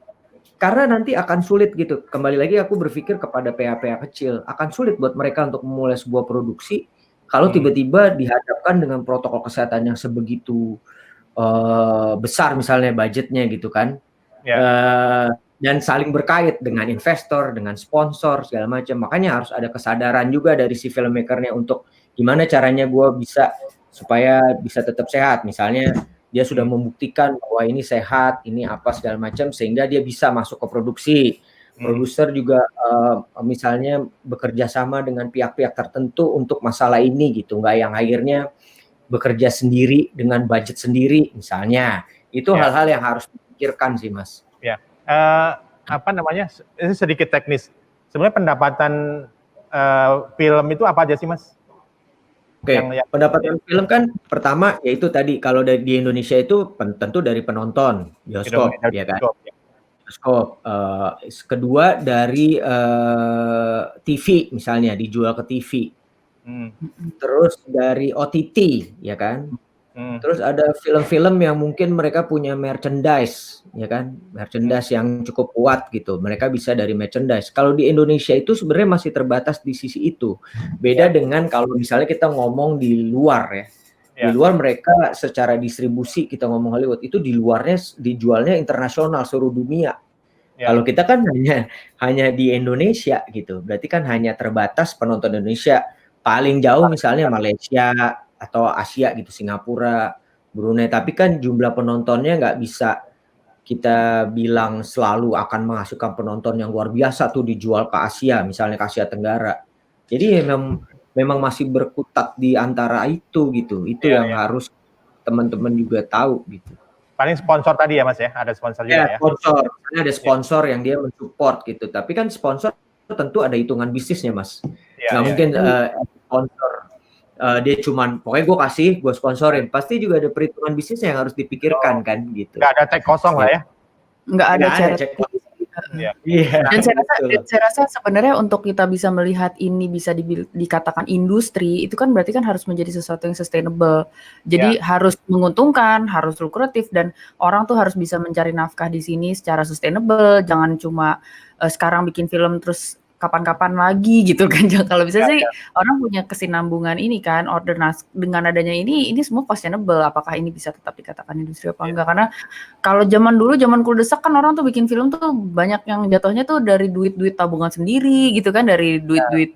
karena nanti akan sulit gitu. Kembali lagi aku berpikir kepada PH-PH kecil, akan sulit buat mereka untuk memulai sebuah produksi kalau tiba-tiba dihadapkan dengan protokol kesehatan yang sebegitu besar misalnya budgetnya gitu kan. Dan saling berkait dengan investor, dengan sponsor, segala macam. Makanya harus ada kesadaran juga dari si filmmakernya untuk gimana caranya gue bisa supaya bisa tetap sehat. Misalnya dia sudah membuktikan bahwa ini sehat, ini apa segala macam, sehingga dia bisa masuk ke produksi. Produser juga misalnya bekerja sama dengan pihak-pihak tertentu untuk masalah ini gitu. Nggak yang akhirnya bekerja sendiri dengan budget sendiri misalnya. Itu Ya. hal-hal yang harus dipikirkan sih, Mas. Ya, apa namanya? Ini sedikit teknis. Sebenarnya pendapatan film itu apa aja sih, Mas? Oke, Yang pendapatan film kan pertama yaitu tadi kalau di Indonesia itu tentu dari penonton bioskop, ya kan? Bioskop. Kedua dari TV misalnya dijual ke TV. Terus dari OTT, ya kan? Terus ada film-film yang mungkin mereka punya merchandise, ya kan? Merchandise yang cukup kuat gitu. Mereka bisa dari merchandise. Kalau di Indonesia itu sebenarnya masih terbatas di sisi itu. Beda dengan kalau misalnya kita ngomong di luar ya. Di luar mereka secara distribusi kita ngomong Hollywood itu di luarnya dijualnya internasional seluruh dunia. Kalau kita kan hanya di Indonesia gitu. Berarti kan hanya terbatas penonton Indonesia. Paling jauh misalnya Malaysia atau Asia gitu, Singapura, Brunei. Tapi kan jumlah penontonnya nggak bisa kita bilang selalu akan menghasilkan penonton yang luar biasa tuh dijual ke Asia, misalnya ke Asia Tenggara. Jadi memang masih berkutat di antara itu gitu. Itu yang harus teman-teman juga tahu gitu. Paling sponsor tadi ya Mas ya, ada sponsor juga ya. Sponsor, ada sponsor yang dia mensupport gitu. Tapi kan sponsor tentu ada hitungan bisnisnya Mas. Nggak mungkin sponsor dia cuman pokoknya gue sponsorin, pasti juga ada perhitungan bisnisnya yang harus dipikirkan kan gitu. Nggak ada cek kosong lah ya. Nggak ada cek kosong. Dan saya rasa sebenarnya untuk kita bisa melihat ini bisa dikatakan industri, itu kan berarti kan harus menjadi sesuatu yang sustainable. Jadi harus menguntungkan, harus lukratif, dan orang tuh harus bisa mencari nafkah di sini secara sustainable. Jangan cuma sekarang bikin film terus kapan-kapan lagi gitu kan. Kalau bisa sih orang punya kesinambungan ini kan, dengan adanya ini semua sustainable. Apakah ini bisa tetap dikatakan industri apa enggak? Karena kalau zaman dulu, zaman kuldesak kan orang tuh bikin film tuh banyak yang jatuhnya tuh dari duit-duit tabungan sendiri gitu kan, dari duit-duit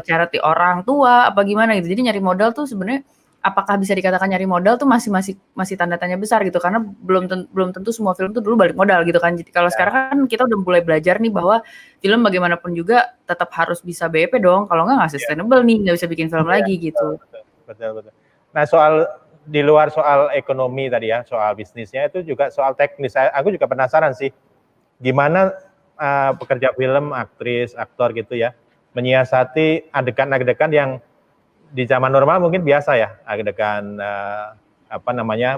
charity orang tua apa gimana gitu. Jadi nyari modal tuh sebenarnya apakah bisa dikatakan nyari modal tuh masih tanda tanya besar gitu, karena belum tentu semua film tuh dulu balik modal gitu kan. Jadi kalau sekarang kan kita udah mulai belajar nih bahwa film bagaimanapun juga tetap harus bisa BEP dong, kalau nggak sustainable nih, nggak bisa bikin film lagi gitu. Betul. Nah di luar soal ekonomi tadi ya, soal bisnisnya itu juga soal teknis. Aku juga penasaran sih, gimana pekerja film, aktris, aktor gitu ya, menyiasati adegan-adegan yang di zaman normal mungkin biasa ya, adegan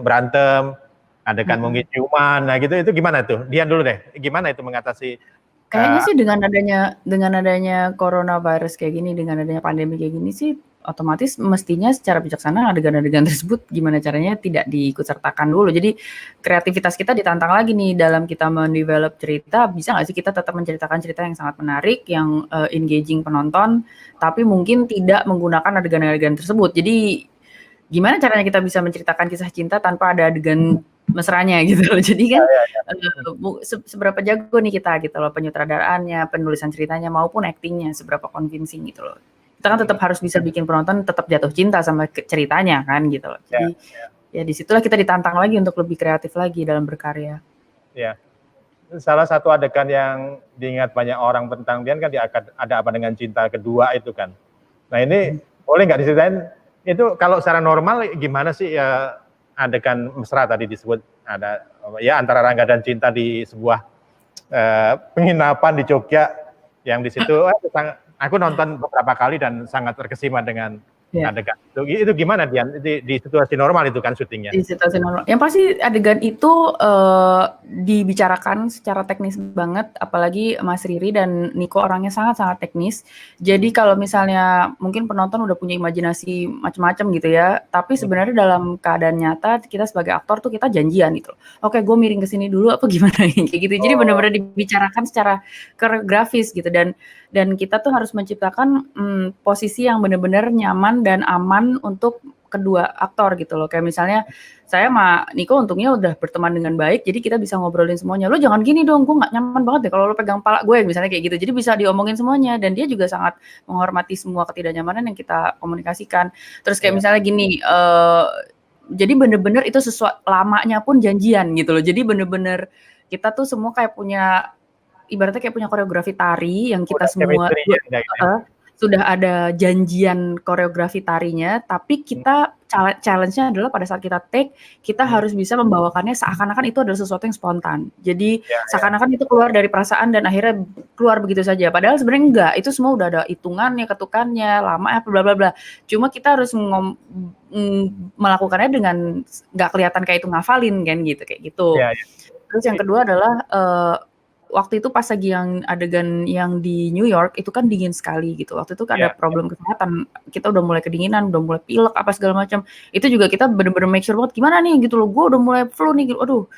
berantem, adegan mungkin ciuman, nah gitu, itu gimana tuh? Dian dulu deh, gimana itu mengatasi? Kayaknya sih dengan adanya coronavirus kayak gini, dengan adanya pandemi kayak gini sih, otomatis mestinya secara bijaksana adegan-adegan tersebut gimana caranya tidak diikutsertakan dulu. Jadi kreativitas kita ditantang lagi nih dalam kita mendevelop cerita, bisa nggak sih kita tetap menceritakan cerita yang sangat menarik, yang engaging penonton, tapi mungkin tidak menggunakan adegan-adegan tersebut. Jadi gimana caranya kita bisa menceritakan kisah cinta tanpa ada adegan mesranya gitu loh. Jadi kan seberapa jago nih kita gitu loh, penyutradaraannya, penulisan ceritanya maupun aktingnya seberapa convincing gitu loh. Kita kan tetap harus bisa bikin penonton tetap jatuh cinta sama ceritanya kan gitu loh. Jadi ya disitulah kita ditantang lagi untuk lebih kreatif lagi dalam berkarya. Ya, salah satu adegan yang diingat banyak orang tentang Dian kan ada apa dengan cinta kedua itu kan. Nah ini boleh nggak diceritain itu kalau secara normal gimana sih ya? Adegan mesra tadi disebut ada ya antara Rangga dan Cinta di sebuah penginapan di Jogja yang di situ aku nonton beberapa kali dan sangat terkesima dengan adegan itu gimana Dian di situasi normal itu kan syutingnya? Di situasi normal, yang pasti adegan itu dibicarakan secara teknis banget, apalagi Mas Riri dan Niko orangnya sangat-sangat teknis. Jadi kalau misalnya mungkin penonton udah punya imajinasi macam-macam gitu ya, tapi sebenarnya dalam keadaan nyata kita sebagai aktor tuh kita janjian gitu. Oke, gue miring ke sini dulu apa gimana kayak gitu. Jadi benar-benar dibicarakan secara koreografis gitu, dan kita tuh harus menciptakan posisi yang benar-benar nyaman dan aman untuk kedua aktor gitu loh. Kayak misalnya saya sama Niko untungnya udah berteman dengan baik, jadi kita bisa ngobrolin semuanya. Lo jangan gini dong, gue nggak nyaman banget deh kalau lo pegang pala gue misalnya kayak gitu. Jadi bisa diomongin semuanya, dan dia juga sangat menghormati semua ketidaknyamanan yang kita komunikasikan. Terus kayak misalnya gini, jadi bener-bener itu sesuatu lamanya pun janjian gitu loh. Jadi bener-bener kita tuh semua kayak punya, ibaratnya kayak punya koreografi tari yang kita semua sudah ada janjian koreografi tarinya, tapi kita challenge-nya adalah pada saat kita take, kita harus bisa membawakannya seakan-akan itu adalah sesuatu yang spontan. Jadi seakan-akan itu keluar dari perasaan dan akhirnya keluar begitu saja. Padahal sebenarnya enggak, itu semua udah ada hitungannya, ketukannya, lama apa bla bla bla. Cuma kita harus melakukannya dengan nggak kelihatan kayak itu ngafalin kan gitu, kayak gitu. Terus yang kedua adalah waktu itu pas lagi yang adegan yang di New York itu kan dingin sekali gitu. Waktu itu ada problem kesehatan, kita udah mulai kedinginan, udah mulai pilek apa segala macam. Itu juga kita bener-bener make sure banget gimana nih gitu loh. Gue udah mulai flu nih gitu. Aduh,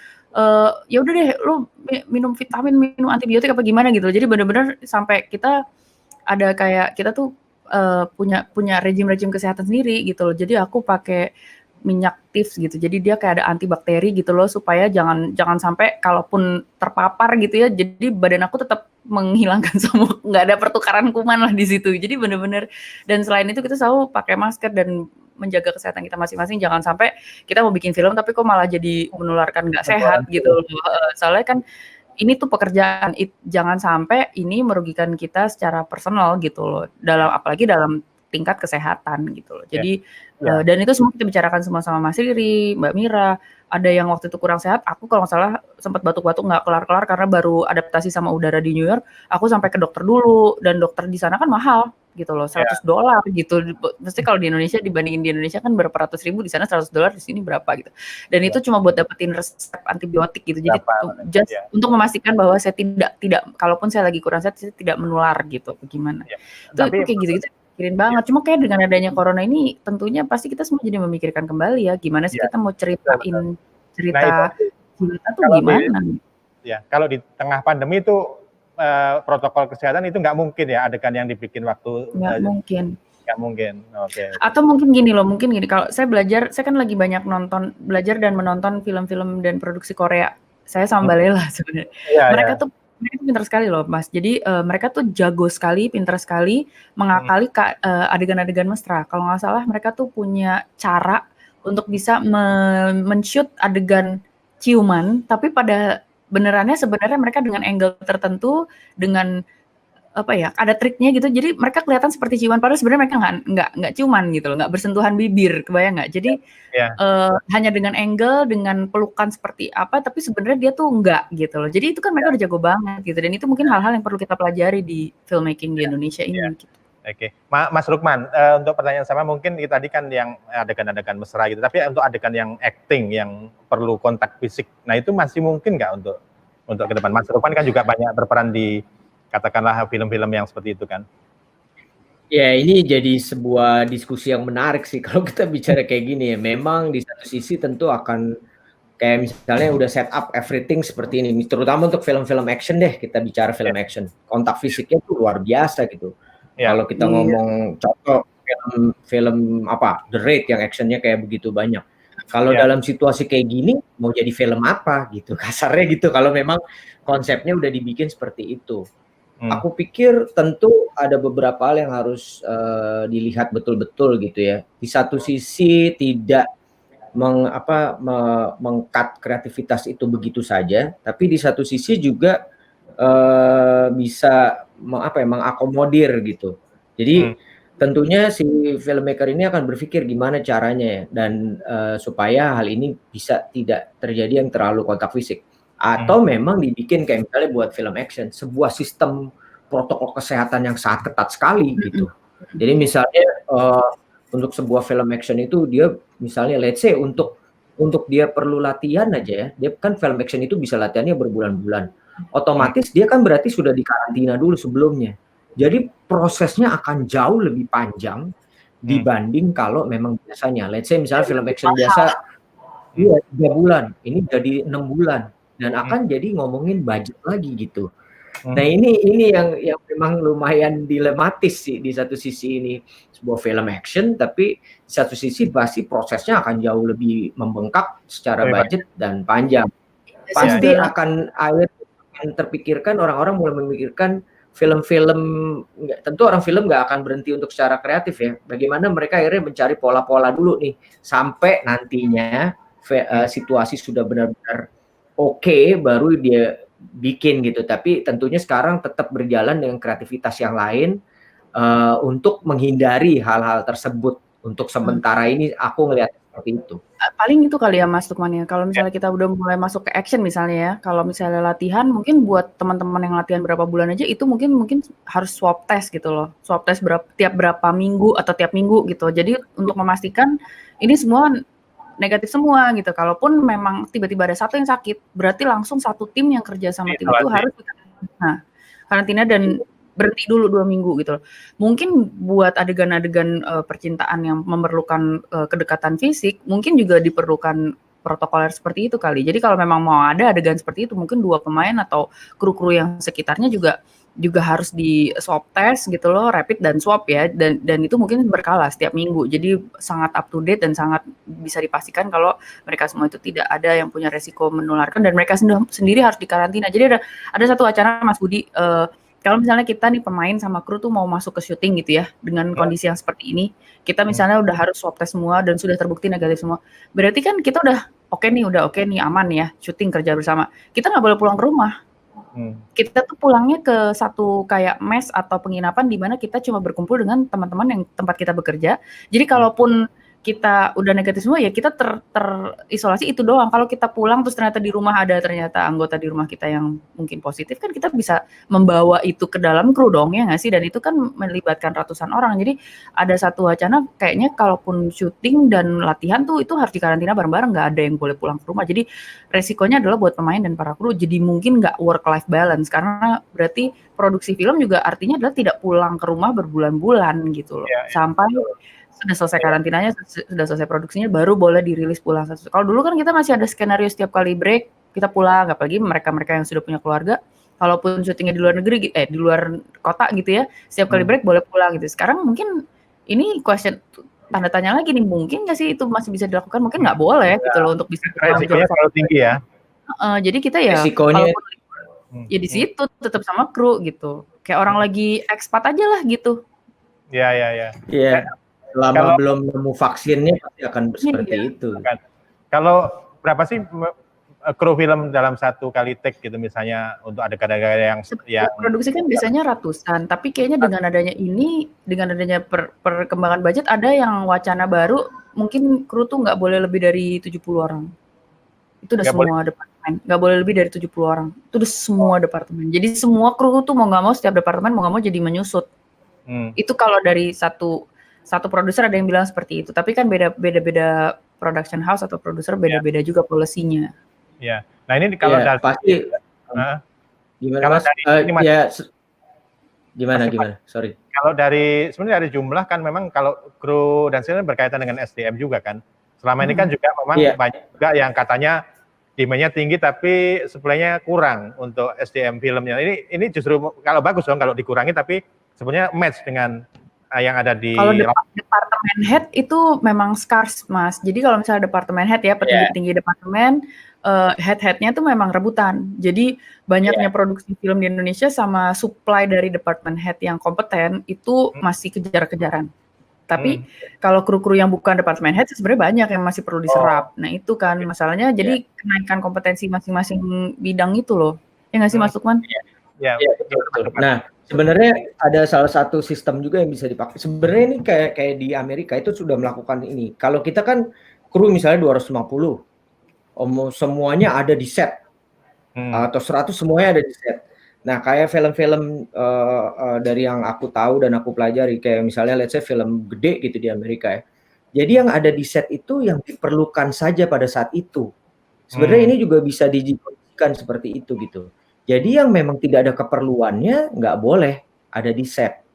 ya udah deh, lu minum vitamin, minum antibiotik apa gimana gitu. Jadi bener-bener sampai kita ada kayak kita tuh punya rejim kesehatan sendiri gitu loh. Jadi aku pakai minyak tips gitu. Jadi dia kayak ada antibakteri gitu loh supaya jangan sampai kalaupun terpapar gitu ya. Jadi badan aku tetap menghilangkan semua, nggak ada pertukaran kuman lah di situ. Jadi bener-bener, dan selain itu kita selalu pakai masker dan menjaga kesehatan kita masing-masing. Jangan sampai kita mau bikin film tapi kok malah jadi menularkan nggak sehat gitu loh. Soalnya kan ini tuh pekerjaan, jangan sampai ini merugikan kita secara personal gitu loh. Apalagi dalam tingkat kesehatan gitu loh. Jadi dan itu semua kita bicarakan semua sama Mas Riri, Mbak Mira. Ada yang waktu itu kurang sehat, aku kalau nggak salah sempat batuk-batuk nggak kelar-kelar karena baru adaptasi sama udara di New York. Aku sampai ke dokter dulu, dan dokter di sana kan mahal gitu loh, $100 gitu. Mesti kalau di Indonesia, dibandingin di Indonesia kan berapa ratus ribu, di sana $100, di sini berapa gitu. Dan itu cuma buat dapetin resep antibiotik gitu. Jadi just untuk memastikan bahwa saya tidak kalaupun saya lagi kurang sehat, saya tidak menular gitu. Bagaimana? Itu kayak gitu-gitu. Pikirin banget. Cuma kayak dengan adanya corona ini tentunya pasti kita semua jadi memikirkan kembali ya, gimana sih kita mau cerita tuh gimana? Kalau di tengah pandemi itu protokol kesehatan itu nggak mungkin ya adegan yang dibikin waktu nggak mungkin. Oke. Atau mungkin gini, kalau saya kan lagi banyak belajar dan menonton film-film dan produksi Korea. Saya sama Mbak Lela sebenarnya. Mereka tuh pintar sekali loh Mas. Jadi mereka tuh jago sekali, pintar sekali mengakali adegan-adegan mesra. Kalau nggak salah mereka tuh punya cara untuk bisa men-shoot adegan ciuman, tapi pada benerannya sebenarnya mereka dengan angle tertentu, dengan ada triknya gitu. Jadi mereka kelihatan seperti ciuman, padahal sebenarnya mereka nggak ciuman gitu loh, nggak bersentuhan bibir, kebayang nggak? Jadi hanya dengan angle, dengan pelukan seperti apa, tapi sebenarnya dia tuh nggak gitu loh. Jadi itu kan mereka udah jago banget gitu, dan itu mungkin hal-hal yang perlu kita pelajari di filmmaking di Indonesia ini. Gitu. Oke, Mas Lukman, untuk pertanyaan sama mungkin tadi kan yang adegan-adegan mesra gitu, tapi untuk adegan yang acting yang perlu kontak fisik, nah itu masih mungkin nggak untuk ke depan? Mas Lukman kan juga banyak berperan di katakanlah film-film yang seperti itu kan? Ya, ini jadi sebuah diskusi yang menarik sih kalau kita bicara kayak gini ya. Memang di satu sisi tentu akan kayak misalnya udah set up everything seperti ini, terutama untuk film-film action deh, kita bicara film action. Kontak fisiknya tuh luar biasa gitu. Kalau kita ngomong contoh film apa, The Raid yang actionnya kayak begitu banyak. Kalau dalam situasi kayak gini mau jadi film apa gitu, kasarnya gitu, kalau memang konsepnya udah dibikin seperti itu. Aku pikir tentu ada beberapa hal yang harus dilihat betul-betul gitu ya. Di satu sisi tidak meng-cut kreativitas itu begitu saja, tapi di satu sisi juga bisa mengakomodir gitu. Jadi tentunya si filmmaker ini akan berpikir gimana caranya ya, dan supaya hal ini bisa tidak terjadi yang terlalu kontak fisik. Atau memang dibikin kayak misalnya buat film action, sebuah sistem protokol kesehatan yang sangat ketat sekali gitu. Jadi misalnya untuk sebuah film action itu dia misalnya let's say untuk dia perlu latihan aja ya, dia kan film action itu bisa latihannya berbulan-bulan. Otomatis dia kan berarti sudah dikarantina dulu sebelumnya. Jadi prosesnya akan jauh lebih panjang dibanding kalau memang biasanya. Let's say misalnya film action biasa 3 bulan, ini jadi 6 bulan. Dan akan jadi ngomongin budget lagi gitu. Nah ini yang memang lumayan dilematis sih di satu sisi ini sebuah film action, tapi di satu sisi pasti prosesnya akan jauh lebih membengkak secara budget dan panjang. Pasti akan terpikirkan, orang-orang mulai memikirkan film-film, tentu orang film nggak akan berhenti untuk secara kreatif ya. Bagaimana mereka akhirnya mencari pola-pola dulu nih sampai nantinya situasi sudah benar-benar oke, baru dia bikin gitu. Tapi tentunya sekarang tetap berjalan dengan kreativitas yang lain untuk menghindari hal-hal tersebut Untuk sementara ini aku ngelihat seperti itu. Paling itu kali ya Mas Lukman ya, kalau misalnya kita udah mulai masuk ke action misalnya ya, kalau misalnya latihan mungkin buat teman-teman yang latihan berapa bulan aja itu mungkin harus swab test gitu loh. Swab test tiap berapa minggu atau tiap minggu gitu. Jadi untuk memastikan ini semua negatif semua gitu. Kalaupun memang tiba-tiba ada satu yang sakit, berarti langsung satu tim yang kerja sama tim itu harus karantina dan berhenti dulu 2 minggu gitu loh. Mungkin buat adegan-adegan percintaan yang memerlukan kedekatan fisik, mungkin juga diperlukan protokoler seperti itu kali. Jadi kalau memang mau ada adegan seperti itu, mungkin 2 pemain atau kru-kru yang sekitarnya juga harus di swab test gitu loh, rapid dan swab ya, dan itu mungkin berkala setiap minggu. Jadi sangat up to date dan sangat bisa dipastikan kalau mereka semua itu tidak ada yang punya resiko menularkan dan mereka sendiri harus dikarantina. Jadi ada satu acara Mas Budi, kalau misalnya kita nih pemain sama kru tuh mau masuk ke syuting gitu ya, dengan kondisi yang seperti ini, kita misalnya udah harus swab test semua dan sudah terbukti negatif semua. Berarti kan kita udah oke nih, aman ya, syuting kerja bersama. Kita nggak boleh pulang ke rumah. Kita tuh pulangnya ke satu kayak mes atau penginapan di mana kita cuma berkumpul dengan teman-teman yang tempat kita bekerja. Jadi kalaupun kita udah negatif semua ya kita terisolasi itu doang. Kalau kita pulang terus ternyata di rumah ada ternyata anggota di rumah kita yang mungkin positif kan kita bisa membawa itu ke dalam kru dong ya nggak sih, dan itu kan melibatkan ratusan orang. Jadi ada satu wacana kayaknya kalaupun syuting dan latihan tuh itu harus dikarantina bareng-bareng, nggak ada yang boleh pulang ke rumah. Jadi resikonya adalah buat pemain dan para kru jadi mungkin nggak work life balance karena berarti produksi film juga artinya adalah tidak pulang ke rumah berbulan-bulan gitu loh sampai sudah selesai karantinanya, sudah selesai produksinya, baru boleh dirilis pulang. Kalau dulu kan kita masih ada skenario setiap kali break, kita pulang, apalagi mereka-mereka yang sudah punya keluarga, kalaupun syutingnya di luar negeri, di luar kota gitu ya, setiap kali break boleh pulang gitu. Sekarang mungkin ini tanda tanya lagi nih, mungkin nggak sih itu masih bisa dilakukan? Mungkin nggak boleh gitu loh untuk bisa. Resikonya terlalu tinggi ya. Jadi kita ya, resikonya ya di situ tetap sama kru gitu. Kayak orang lagi ekspat aja lah gitu. Iya. Selama belum nemu vaksinnya pasti akan seperti itu. Kalau berapa sih kru film dalam satu kali take gitu misalnya untuk adegan-adegan yang produksi kan biasanya ratusan, tapi kayaknya dengan adanya perkembangan budget ada yang wacana baru mungkin kru tuh nggak boleh lebih dari 70 orang. Itu udah semua departemen, nggak boleh lebih dari 70 orang. Itu udah semua departemen. Jadi semua kru tuh mau nggak mau setiap departemen mau nggak mau jadi menyusut. Itu kalau dari satu produser ada yang bilang seperti itu, tapi kan beda-beda production house atau produser beda-beda juga polisinya. Ya, nah ini kalau dari pasti gimana kalau Mas? Gimana? Sorry. Kalau sebenarnya dari jumlah kan memang kalau kru dan sebagainya berkaitan dengan SDM juga kan. Selama ini kan juga memang banyak juga yang katanya demand-nya tinggi tapi supply-nya kurang untuk SDM filmnya. Ini justru kalau bagus dong kalau dikurangi tapi sebenarnya match dengan yang ada di kalau departemen head itu memang scarce Mas. Jadi kalau misalnya departemen head ya petinggi departemen head-headnya tuh memang rebutan. Jadi banyaknya produksi film di Indonesia sama supply dari departemen head yang kompeten itu masih kejar-kejaran. Tapi kalau kru-kru yang bukan departemen head sebenarnya banyak yang masih perlu diserap. Nah itu kan masalahnya. Jadi kenaikan kompetensi masing-masing bidang itu loh. Ya nggak sih Mas Lukman? Iya, betul. Nah, sebenarnya ada salah satu sistem juga yang bisa dipakai. Sebenarnya ini kayak di Amerika itu sudah melakukan ini. Kalau kita kan kru misalnya 250, semuanya ada di set. Atau 100 semuanya ada di set. Nah, kayak film-film dari yang aku tahu dan aku pelajari, kayak misalnya let's say film gede gitu di Amerika ya. Jadi yang ada di set itu yang diperlukan saja pada saat itu. Sebenarnya ini juga bisa dijadikan seperti itu gitu. Jadi yang memang tidak ada keperluannya nggak boleh ada di set.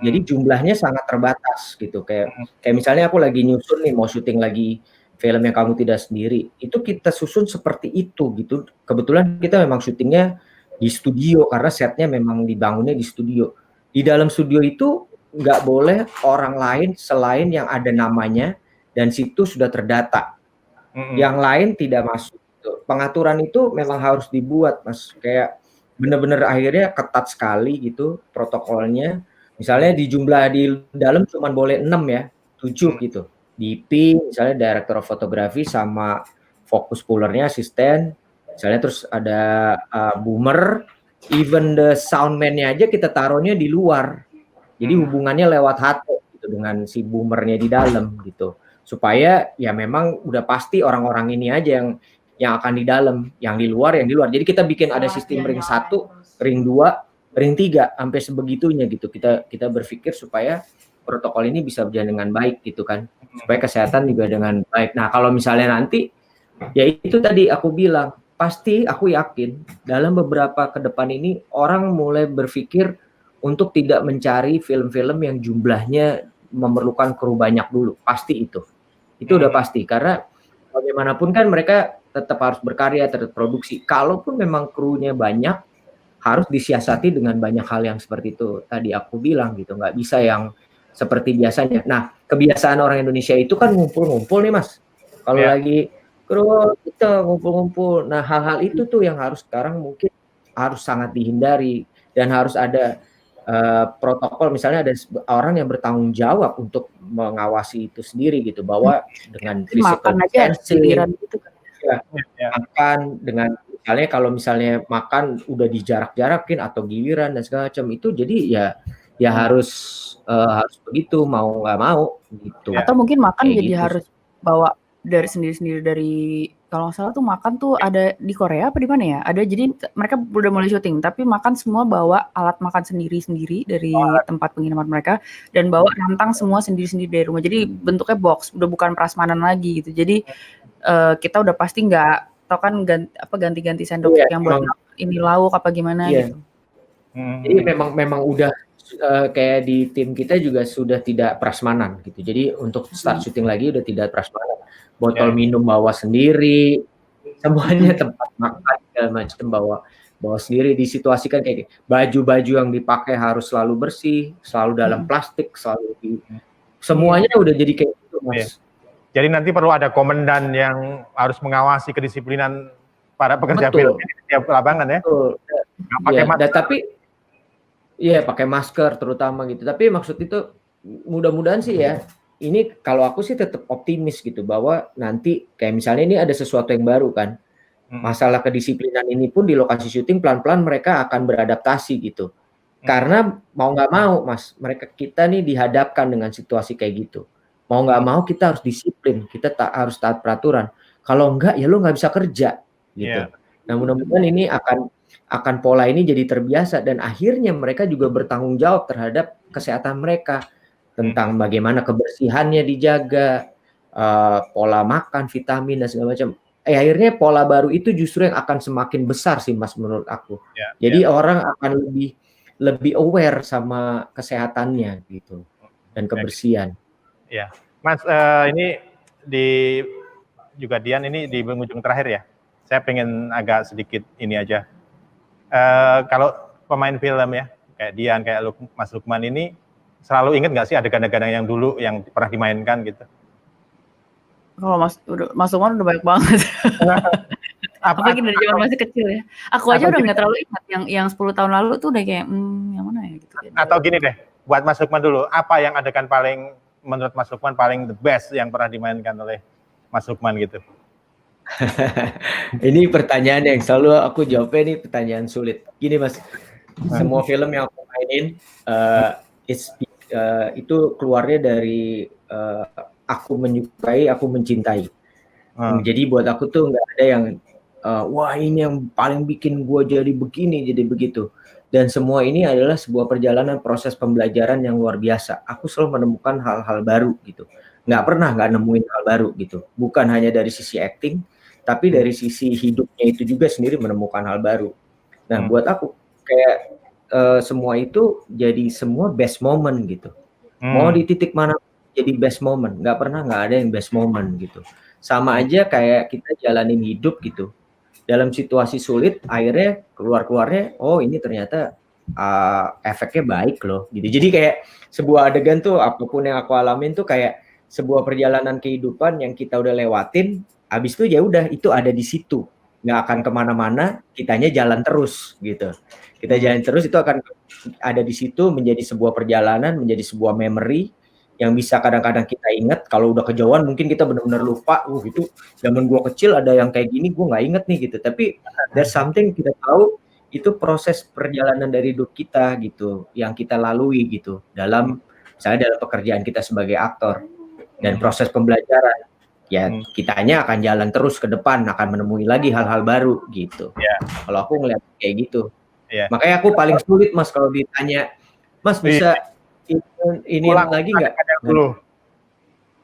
Jadi jumlahnya sangat terbatas gitu. Kayak misalnya aku lagi nyusun nih mau syuting lagi film yang kamu tidak sendiri. Itu kita susun seperti itu gitu. Kebetulan kita memang syutingnya di studio karena setnya memang dibangunnya di studio. Di dalam studio itu nggak boleh orang lain selain yang ada namanya dan situ sudah terdata. Yang lain tidak masuk. Pengaturan itu memang harus dibuat, Mas. Kayak benar-benar akhirnya ketat sekali gitu protokolnya. Misalnya di jumlah di dalam cuma boleh 6 ya, 7 gitu. DP misalnya director of photography sama focus pullernya asisten. Misalnya terus ada boomer, even the soundman-nya aja kita taruhnya di luar. Jadi hubungannya lewat HT gitu. gitu dengan si boomernya di dalam gitu. Supaya ya memang udah pasti orang-orang ini aja yang akan di dalam, yang di luar. Jadi kita bikin ada sistem ring 1, ring 2, ring 3 sampai sebegitunya gitu. Kita berpikir supaya protokol ini bisa berjalan dengan baik gitu kan. Supaya kesehatan juga dengan baik. Nah, kalau misalnya nanti ya itu tadi aku bilang, pasti aku yakin dalam beberapa ke depan ini orang mulai berpikir untuk tidak mencari film-film yang jumlahnya memerlukan kru banyak dulu. Pasti itu udah pasti, karena bagaimanapun kan mereka tetap harus berkarya, tetap produksi. Kalaupun memang krunya banyak, harus disiasati dengan banyak hal yang seperti itu tadi aku bilang gitu, nggak bisa yang seperti biasanya. Nah, kebiasaan orang Indonesia itu kan ngumpul-ngumpul nih Mas, kalau lagi kru kita ngumpul-ngumpul. Nah, hal-hal itu tuh yang harus sekarang mungkin harus sangat dihindari, dan harus ada protokol, misalnya ada orang yang bertanggung jawab untuk mengawasi itu sendiri gitu, bahwa dengan makan aja giliran gitu kan. Makan dengan misalnya, kalau misalnya makan udah dijarak-jarakin atau giliran dan segala macam itu, jadi ya harus begitu mau nggak mau gitu. Atau mungkin makan kayak jadi gitu. harus bawa dari sendiri-sendiri, dari kalau nggak salah tuh makan tuh ada di Korea apa di mana ya? Ada, jadi mereka udah mulai syuting, tapi makan semua bawa alat makan sendiri-sendiri dari tempat penginapan mereka, dan bawa nantang semua sendiri-sendiri dari rumah. Jadi bentuknya box, udah bukan prasmanan lagi gitu. Jadi kita udah pasti nggak tau kan ganti-ganti sendok yang buat ini lauk apa gimana gitu. Jadi memang udah kayak di tim kita juga sudah tidak prasmanan gitu. Jadi untuk start syuting lagi udah tidak prasmanan. Botol minum bawa sendiri, semuanya, tempat makan segala macam bawa sendiri. Disituasikan kayak baju-baju yang dipakai harus selalu bersih, selalu dalam plastik, selalu semuanya udah jadi kayak gitu Mas. Jadi nanti perlu ada komandan yang harus mengawasi kedisiplinan para pekerja film di setiap lapangan ya. Betul. Pakai masker. Tapi pakai masker terutama gitu. Tapi maksud itu mudah-mudahan sih ya, ini kalau aku sih tetap optimis gitu, bahwa nanti kayak misalnya ini ada sesuatu yang baru kan. Masalah kedisiplinan ini pun di lokasi syuting pelan-pelan mereka akan beradaptasi gitu. Karena mau nggak mau Mas, kita nih dihadapkan dengan situasi kayak gitu. Mau nggak mau kita harus disiplin, kita harus taat peraturan. Kalau enggak ya lo nggak bisa kerja gitu. Nah, mudah-mudahan ini akan pola ini jadi terbiasa, dan akhirnya mereka juga bertanggung jawab terhadap kesehatan mereka, tentang bagaimana kebersihannya dijaga, pola makan, vitamin dan segala macam. Akhirnya pola baru itu justru yang akan semakin besar sih Mas menurut aku. Jadi orang akan lebih aware sama kesehatannya gitu, dan kebersihan. Ya, Mas, ini juga Dian ini di penghujung terakhir ya. Saya pengen agak sedikit ini aja. Kalau pemain film ya, kayak Dian, kayak Mas Lukman ini, selalu ingat nggak sih adegan-adegan yang dulu yang pernah dimainkan gitu? Kalau Mas Lukman udah banyak banget. Apalagi dari zaman masih kecil ya. Aku aja udah nggak terlalu ingat yang 10 tahun lalu tuh udah kayak yang mana ya gitu. Atau gini deh, buat Mas Lukman dulu, apa yang adegan paling menurut Mas Lukman paling the best yang pernah dimainkan oleh Mas Lukman gitu? Ini pertanyaan yang selalu aku jawabnya, ini pertanyaan sulit. Gini Mas, semua film yang aku mainin itu keluarnya dari aku menyukai, aku mencintai. Jadi buat aku tuh nggak ada yang wah ini yang paling bikin gue jadi begini, jadi begitu. Dan semua ini adalah sebuah perjalanan proses pembelajaran yang luar biasa. Aku selalu menemukan hal-hal baru gitu. Nggak nemuin hal baru gitu. Bukan hanya dari sisi acting, tapi dari sisi hidupnya itu juga sendiri menemukan hal baru. Nah, buat aku kayak semua itu jadi semua best moment gitu. Mau di titik mana jadi best moment. Nggak ada yang best moment gitu. Sama aja kayak kita jalanin hidup gitu. Dalam situasi sulit, akhirnya keluarnya, oh ini ternyata efeknya baik loh gitu. Jadi kayak sebuah adegan tuh, apapun yang aku alamin tuh kayak sebuah perjalanan kehidupan yang kita udah lewatin, habis itu ya udah itu ada di situ, nggak akan kemana-mana, kitanya jalan terus gitu. Kita jalan terus, itu akan ada di situ, menjadi sebuah perjalanan, menjadi sebuah memory yang bisa kadang-kadang kita ingat. Kalau udah kejauhan mungkin kita benar-benar lupa, gitu zaman gua kecil ada yang kayak gini, gua nggak inget nih gitu. Tapi there's something kita tahu, itu proses perjalanan dari hidup kita gitu, yang kita lalui gitu dalam misalnya dalam pekerjaan kita sebagai aktor dan proses pembelajaran, ya kitanya akan jalan terus ke depan, akan menemui lagi hal-hal baru gitu. Kalau aku ngeliat kayak gitu. Makanya aku paling sulit Mas kalau ditanya, Mas bisa ini lagi nggak?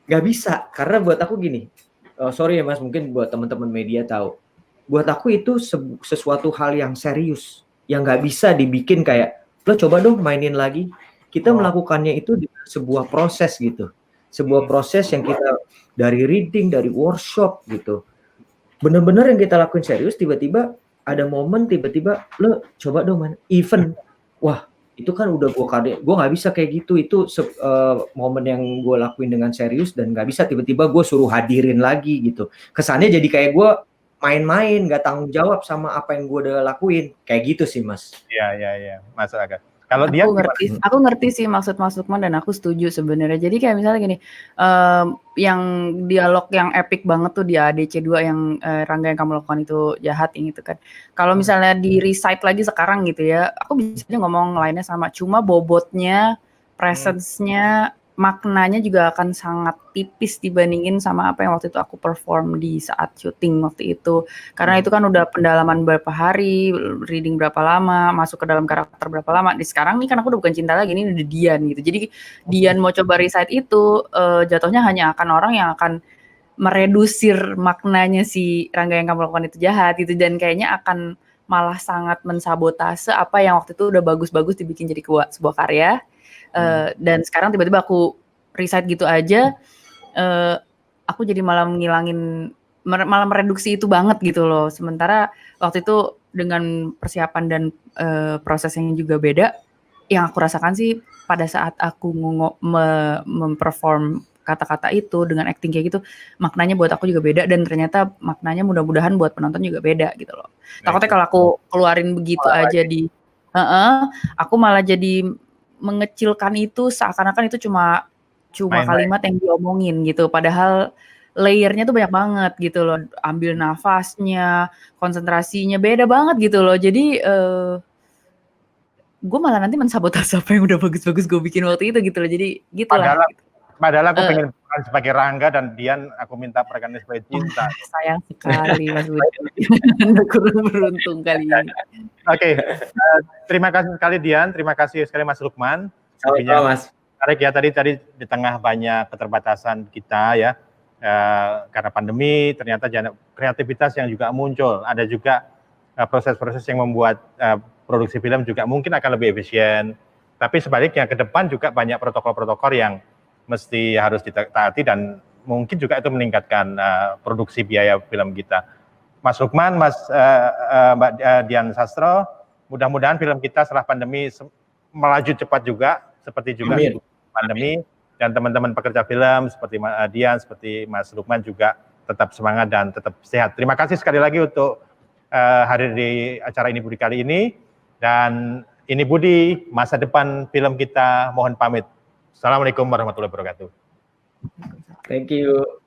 Nggak bisa, karena buat aku gini, sorry ya Mas, mungkin buat teman-teman media tahu, buat aku itu sesuatu hal yang serius, yang nggak bisa dibikin kayak, lo coba dong mainin lagi. Kita melakukannya itu di sebuah proses gitu, sebuah proses yang kita dari reading, dari workshop gitu, bener-bener yang kita lakuin serius, tiba-tiba ada momen, tiba-tiba lo coba dong man, event, wah itu kan udah gue nggak bisa kayak gitu, itu momen yang gue lakuin dengan serius dan nggak bisa tiba-tiba gue suruh hadirin lagi gitu, kesannya jadi kayak gue main-main, nggak tanggung jawab sama apa yang gue udah lakuin, kayak gitu sih Mas. Iya, masuk agak. Kalau aku ngerti sih maksud Mas Lukman dan aku setuju sebenarnya. Jadi kayak misalnya gini, yang dialog yang epic banget tuh di ADC 2 yang Rangga yang kamu lakukan itu jahat yang itu kan. Kalau misalnya di recite lagi sekarang gitu ya, aku bisa aja ngomong lainnya sama, cuma bobotnya, presence-nya, maknanya juga akan sangat tipis dibandingin sama apa yang waktu itu aku perform di saat syuting waktu itu. Karena itu kan udah pendalaman berapa hari, reading berapa lama, masuk ke dalam karakter berapa lama. Di sekarang nih kan aku udah bukan Cinta lagi, ini udah Dian gitu. Jadi Dian mau coba recite itu, jatuhnya hanya akan orang yang akan meredusir maknanya si Rangga yang kamu lakukan itu jahat gitu, dan kayaknya akan malah sangat mensabotase apa yang waktu itu udah bagus-bagus dibikin jadi sebuah karya. Dan sekarang tiba-tiba aku recite gitu aja, aku jadi malah malah mereduksi itu banget gitu loh. Sementara waktu itu dengan persiapan dan proses yang juga beda, yang aku rasakan sih pada saat aku memperform kata-kata itu dengan acting kayak gitu, maknanya buat aku juga beda, dan ternyata maknanya mudah-mudahan buat penonton juga beda gitu loh. Takutnya kalau aku keluarin begitu aja aku malah jadi mengecilkan itu, seakan-akan itu cuma kalimat yang diomongin gitu, padahal layernya tuh banyak banget gitu loh, ambil nafasnya, konsentrasinya beda banget gitu loh. Jadi gue malah nanti mensabotase apa yang udah bagus-bagus gue bikin waktu itu gitu loh. Jadi gitu lah. Padahal aku pengen peran sebagai Rangga dan Dian aku minta perannya sebagai Cinta. Sayang sekali Mas Budi. Kurang beruntung kali ini. Oke, terima kasih sekali Dian, terima kasih sekali Mas Lukman. Sama-sama Mas. Menarik ya, tadi di tengah banyak keterbatasan kita ya, karena pandemi, ternyata kreativitas yang juga muncul. Ada juga proses-proses yang membuat produksi film juga mungkin akan lebih efisien. Tapi sebaliknya ke depan juga banyak protokol-protokol yang mesti harus ditaati, dan mungkin juga itu meningkatkan produksi biaya film kita. Mas Lukman, Mbak Dian Sastro, mudah-mudahan film kita setelah pandemi melaju cepat juga, seperti juga pandemi. Dan teman-teman pekerja film seperti Dian, seperti Mas Lukman juga tetap semangat dan tetap sehat. Terima kasih sekali lagi untuk hadir di acara Ini Budi kali ini. Dan Ini Budi, masa depan film kita, mohon pamit. Assalamualaikum warahmatullahi wabarakatuh. Thank you.